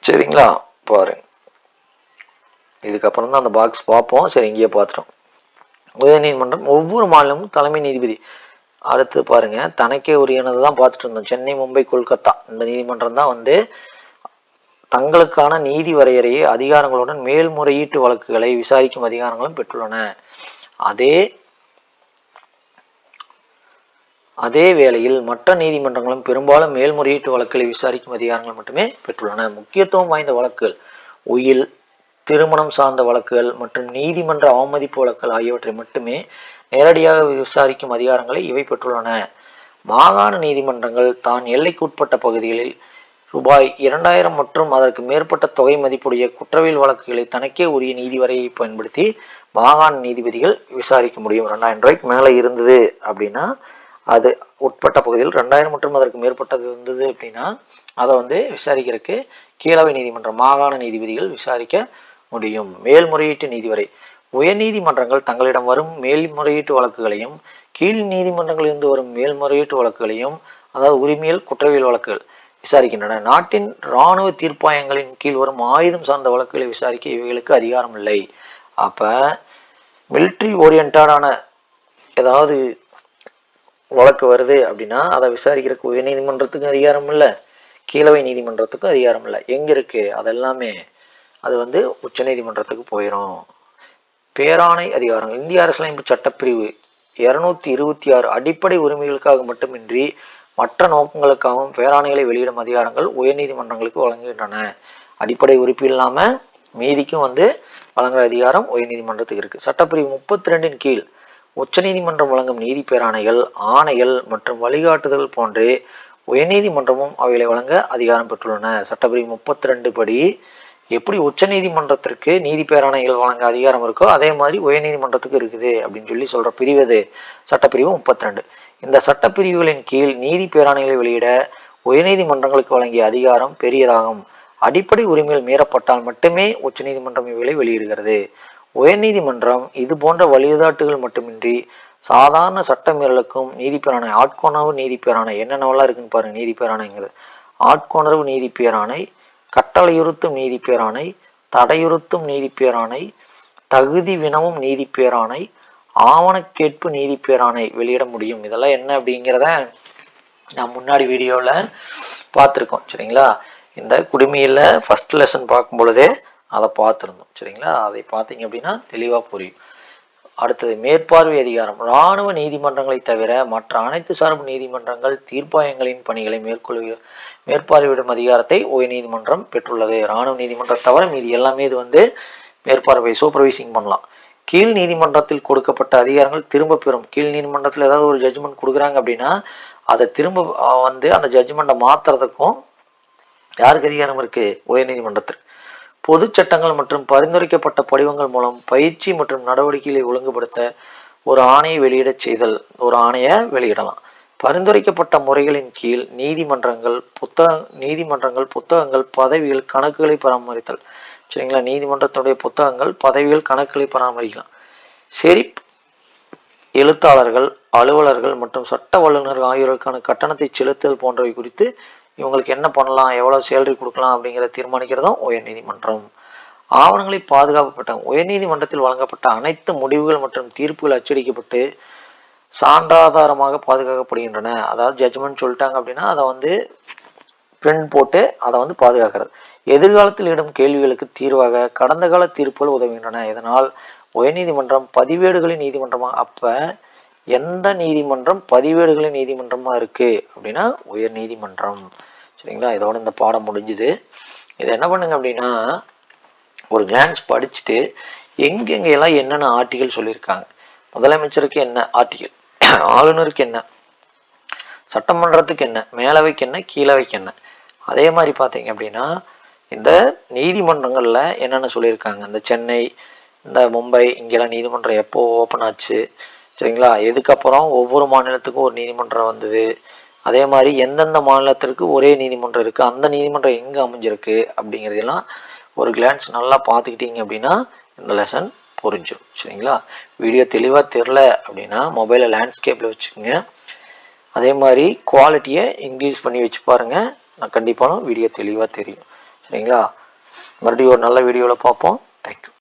சரிங்களா, பாருங்க இதுக்கப்புறம் தான் அந்த பாக்ஸ் பார்ப்போம். சரி, இங்கேயே பார்த்துட்டோம். உயர்நீதிமன்றம் ஒவ்வொரு மாநிலமும் தலைமை நீதிபதி அடுத்து பாருங்க, தனக்கே உரியனது தான் பார்த்துட்டு இருந்தோம். சென்னை, மும்பை, கொல்கத்தா இந்த நீதிமன்றம் தான் வந்து தங்களுக்கான நீதி வரையறையை அதிகாரங்களுடன் மேல்முறையீட்டு வழக்குகளை விசாரிக்கும் அதிகாரங்களும் பெற்றுள்ளன. அதே வேளையில் மற்ற நீதிமன்றங்களும் பெரும்பாலும் மேல்முறையீட்டு வழக்குகளை விசாரிக்கும் அதிகாரங்கள் மட்டுமே பெற்றுள்ளன. முக்கியத்துவம் வாய்ந்த வழக்குகள் உயில், திருமணம் சார்ந்த வழக்குகள் மற்றும் நீதிமன்ற அவமதிப்பு வழக்குகள் ஆகியவற்றை மட்டுமே நேரடியாக விசாரிக்கும் அதிகாரங்களை இவை பெற்றுள்ளன. மாகாண நீதிமன்றங்கள் தான் எல்லைக்குட்பட்ட பகுதிகளில் ரூபாய் 2000 மற்றும் அதற்கு மேற்பட்ட தொகை மதிப்புடைய குற்றவியல் வழக்குகளை தனக்கே உரிய நீதி வரையை பயன்படுத்தி மாகாண நீதிபதிகள் விசாரிக்க முடியும். 2000 ரூபாய்க்கு மேலே இருந்தது அப்படின்னா, அது உட்பட்ட பகுதியில் 2000 மற்றும் அதற்கு மேற்பட்டது இருந்தது அப்படின்னா அதை வந்து விசாரிக்கிறதுக்கு கீழவை நீதிமன்றம், மாகாண நீதிபதிகள் விசாரிக்க முடியும். மேல்முறையீட்டு நீதிவரை உயர் நீதிமன்றங்கள் தங்களிடம் வரும் மேல்முறையீட்டு வழக்குகளையும் கீழ் நீதிமன்றங்களிலிருந்து வரும் மேல்முறையீட்டு வழக்குகளையும், அதாவது உரிமையல், குற்றவியல் வழக்குகள் விசாரிக்கின்றன. நாட்டின் இராணுவ தீர்ப்பாயங்களின் கீழ் வரும் ஆயுதம் சார்ந்த வழக்குகளை விசாரிக்க இவைகளுக்கு அதிகாரம் இல்லை. அப்ப மிலிட்ரி ஓரியன்டான ஏதாவது வழக்கு வருது அப்படின்னா அதை விசாரிக்கிறதுக்கு உயர் நீதிமன்றத்துக்கும் அதிகாரம் இல்லை, கீழவை நீதிமன்றத்துக்கும் அதிகாரம் இல்லை. எங்க இருக்கு அதெல்லாமே? அது வந்து உச்ச நீதிமன்றத்துக்கு போயிடும். பேராணை அதிகாரங்கள் இந்திய அரசியலமைப்பு சட்டப்பிரிவு 226 அடிப்படை உரிமைகளுக்காக மட்டுமின்றி மற்ற நோக்கங்களுக்காகவும் பேராணைகளை வெளியிடும் அதிகாரங்கள் உயர் நீதிமன்றங்களுக்கு வழங்குகின்றன. அடிப்படை உறுப்பு இல்லாம மீதிக்கும் வந்து வழங்குற அதிகாரம் உயர் நீதிமன்றத்துக்கு இருக்கு. சட்டப்பிரிவு 32 கீழ் உச்ச நீதிமன்றம் வழங்கும் நீதி பேராணைகள், ஆணைகள் மற்றும் வழிகாட்டுதல் போன்றே உயர்நீதிமன்றமும் அவைகளை வழங்க அதிகாரம் பெற்றுள்ளன. சட்டப்பிரிவு 32 படி எப்படி உச்ச நீதிமன்றத்திற்கு நீதி பேராணைகள் வழங்க அதிகாரம் இருக்கோ அதே மாதிரி உயர் நீதிமன்றத்துக்கு இருக்குது அப்படின்னு சொல்ற பிரிவு அது சட்டப்பிரிவு 32. இந்த சட்டப்பிரிவுகளின் கீழ் நீதி பேராணைகளை வெளியிட உயர்நீதிமன்றங்களுக்கு வழங்கிய அதிகாரம் பெரியதாகும். அடிப்படை உரிமைகள் மீறப்பட்டால் மட்டுமே உச்ச நீதிமன்றம் இவைகளை வெளியிடுகிறது. உயர்நீதிமன்றம் இது போன்ற வழிகாட்டுகள் மட்டுமின்றி சாதாரண சட்ட மீறலுக்கும் நீதி பேராணை, ஆட்கொணர்வு நீதி பேராணை என்னென்னவெல்லாம் இருக்குன்னு பாருங்க. நீதி பேராணைங்கிறது ஆட்கொணர்வு நீதி பேராணை, கட்டளையுறுத்தும் நீதி பேராணை, தடையுறுத்தும் நீதி பேராணை, தகுதி வினவும் நீதி பேராணை, ஆவண கேட்பு நீதி பேராணை வெளியிட முடியும். இதெல்லாம் என்ன அப்படிங்கிறத நான் முன்னாடி வீடியோவில் பார்த்துருக்கோம். சரிங்களா? இந்த குடிமையில் ஃபர்ஸ்ட் லெசன் பார்க்கும் பொழுதே அதை பார்த்துருந்தோம். சரிங்களா? அதை பார்த்தீங்க அப்படின்னா தெளிவாக புரியும். அடுத்தது மேற்பார்வை அதிகாரம். இராணுவ நீதிமன்றங்களை தவிர மற்ற அனைத்து சார்பு நீதிமன்றங்கள் தீர்ப்பாயங்களின் பணிகளை மேற்பார்வையிடும் அதிகாரத்தை உயர் நீதிமன்றம் பெற்றுள்ளது. இராணுவ நீதிமன்றம் தவிர மீதி எல்லாமே இது வந்து மேற்பார்வை, சூப்பர்வைசிங் பண்ணலாம். கீழ் நீதிமன்றத்தில் கொடுக்கப்பட்ட அதிகாரங்கள் திரும்ப பெறும். கீழ் நீதிமன்றத்தில் ஏதாவது ஒரு ஜட்ஜ்மெண்ட் கொடுக்குறாங்க அப்படின்னா அதை திரும்ப வந்து அந்த ஜட்ஜ்மெண்ட்டை மாற்றுறதுக்கும் யாருக்கு அதிகாரம் இருக்கு? உயர் நீதிமன்றத்திற்கு. பொது சட்டங்கள் மற்றும் பரிந்துரைக்கப்பட்ட படிவங்கள் மூலம் பயிற்சி மற்றும் நடவடிக்கைகளை ஒழுங்குபடுத்த ஒரு ஆணையை வெளியிடலாம். பரிந்துரைக்கப்பட்ட முறைகளின் கீழ் நீதிமன்றங்கள் புத்தகங்கள், பதவிகள், கணக்குகளை பராமரித்தல். சரிங்களா? நீதிமன்றத்துடைய புத்தகங்கள், பதவிகள், கணக்குகளை பராமரிக்கலாம். சரி, எழுத்தாளர்கள், அலுவலர்கள் மற்றும் சட்ட வல்லுநர்கள் ஆகியோருக்கான கட்டணத்தை செலுத்தல் போன்றவை குறித்து இவங்களுக்கு என்ன பண்ணலாம், எவ்வளவு சேலரி கொடுக்கலாம் அப்படிங்கிறத தீர்மானிக்கிறதும் உயர் நீதிமன்றம். ஆவணங்களை பாதுகாக்கப்பட்ட உயர் நீதிமன்றத்தில் வழங்கப்பட்ட அனைத்து முடிவுகள் மற்றும் தீர்ப்புகள் அச்சடிக்கப்பட்டு சான்றாதாரமாக பாதுகாக்கப்படுகின்றன. அதாவது ஜட்ஜ்மெண்ட் சொல்லிட்டாங்க அப்படின்னா அதை வந்து பிரிண்ட் போட்டு அதை வந்து பாதுகாக்கிறது. எதிர்காலத்தில் இடும் கேள்விகளுக்கு தீர்வாக கடந்த கால தீர்ப்புகள் உதவுகின்றன. இதனால் உயர்நீதிமன்றம் பதிவேடுகளின் நீதிமன்றமாக, அப்ப எந்த நீதிமன்றம் பதிவேடுகளின் நீதிமன்றமா இருக்கு அப்படின்னா உயர் நீதிமன்றம். சரிங்களா? இதோட இந்த பாடம் முடிஞ்சுது. இதை என்ன பண்ணுங்க அப்படின்னா ஒரு கிளான்ஸ் படிச்சுட்டு எங்கெங்கெல்லாம் என்னென்ன ஆர்டிகல் சொல்லியிருக்காங்க, முதலமைச்சருக்கு என்ன ஆர்டிகல், ஆளுநருக்கு என்ன, சட்டமன்றத்துக்கு என்ன, மேலவைக்கு என்ன, கீழவைக்கு என்ன, அதே மாதிரி பார்த்தீங்க அப்படின்னா இந்த நீதிமன்றங்கள்ல என்னென்ன சொல்லியிருக்காங்க, இந்த சென்னை, இந்த மும்பை, இங்கெல்லாம் நீதிமன்றம் எப்போ ஓப்பன் ஆச்சு, சரிங்களா? எதுக்கப்புறம் ஒவ்வொரு மாநிலத்துக்கும் ஒரு நீதிமன்றம் வந்தது, அதே மாதிரி எந்தெந்த மாநிலத்திற்கு ஒரே நீதிமன்றம் இருக்கு, அந்த நீதிமன்றம் எங்க அமைஞ்சிருக்கு அப்படிங்கிறதெல்லாம் ஒரு கிளான்ஸ் நல்லா பார்த்துக்கிட்டீங்க அப்படின்னா இந்த லெசன் புரிஞ்சிடும். சரிங்களா? வீடியோ தெளிவாக தெரில அப்படின்னா மொபைலை லேண்ட்ஸ்கேப்பில் வச்சுக்கோங்க. அதே மாதிரி குவாலிட்டியை இன்க்ரீஸ் பண்ணி வச்சு பாருங்க. நான் கண்டிப்பாக வீடியோ தெளிவாக தெரியும். சரிங்களா? மறுபடியும் ஒரு நல்ல வீடியோவில் பார்ப்போம். தேங்க்யூ.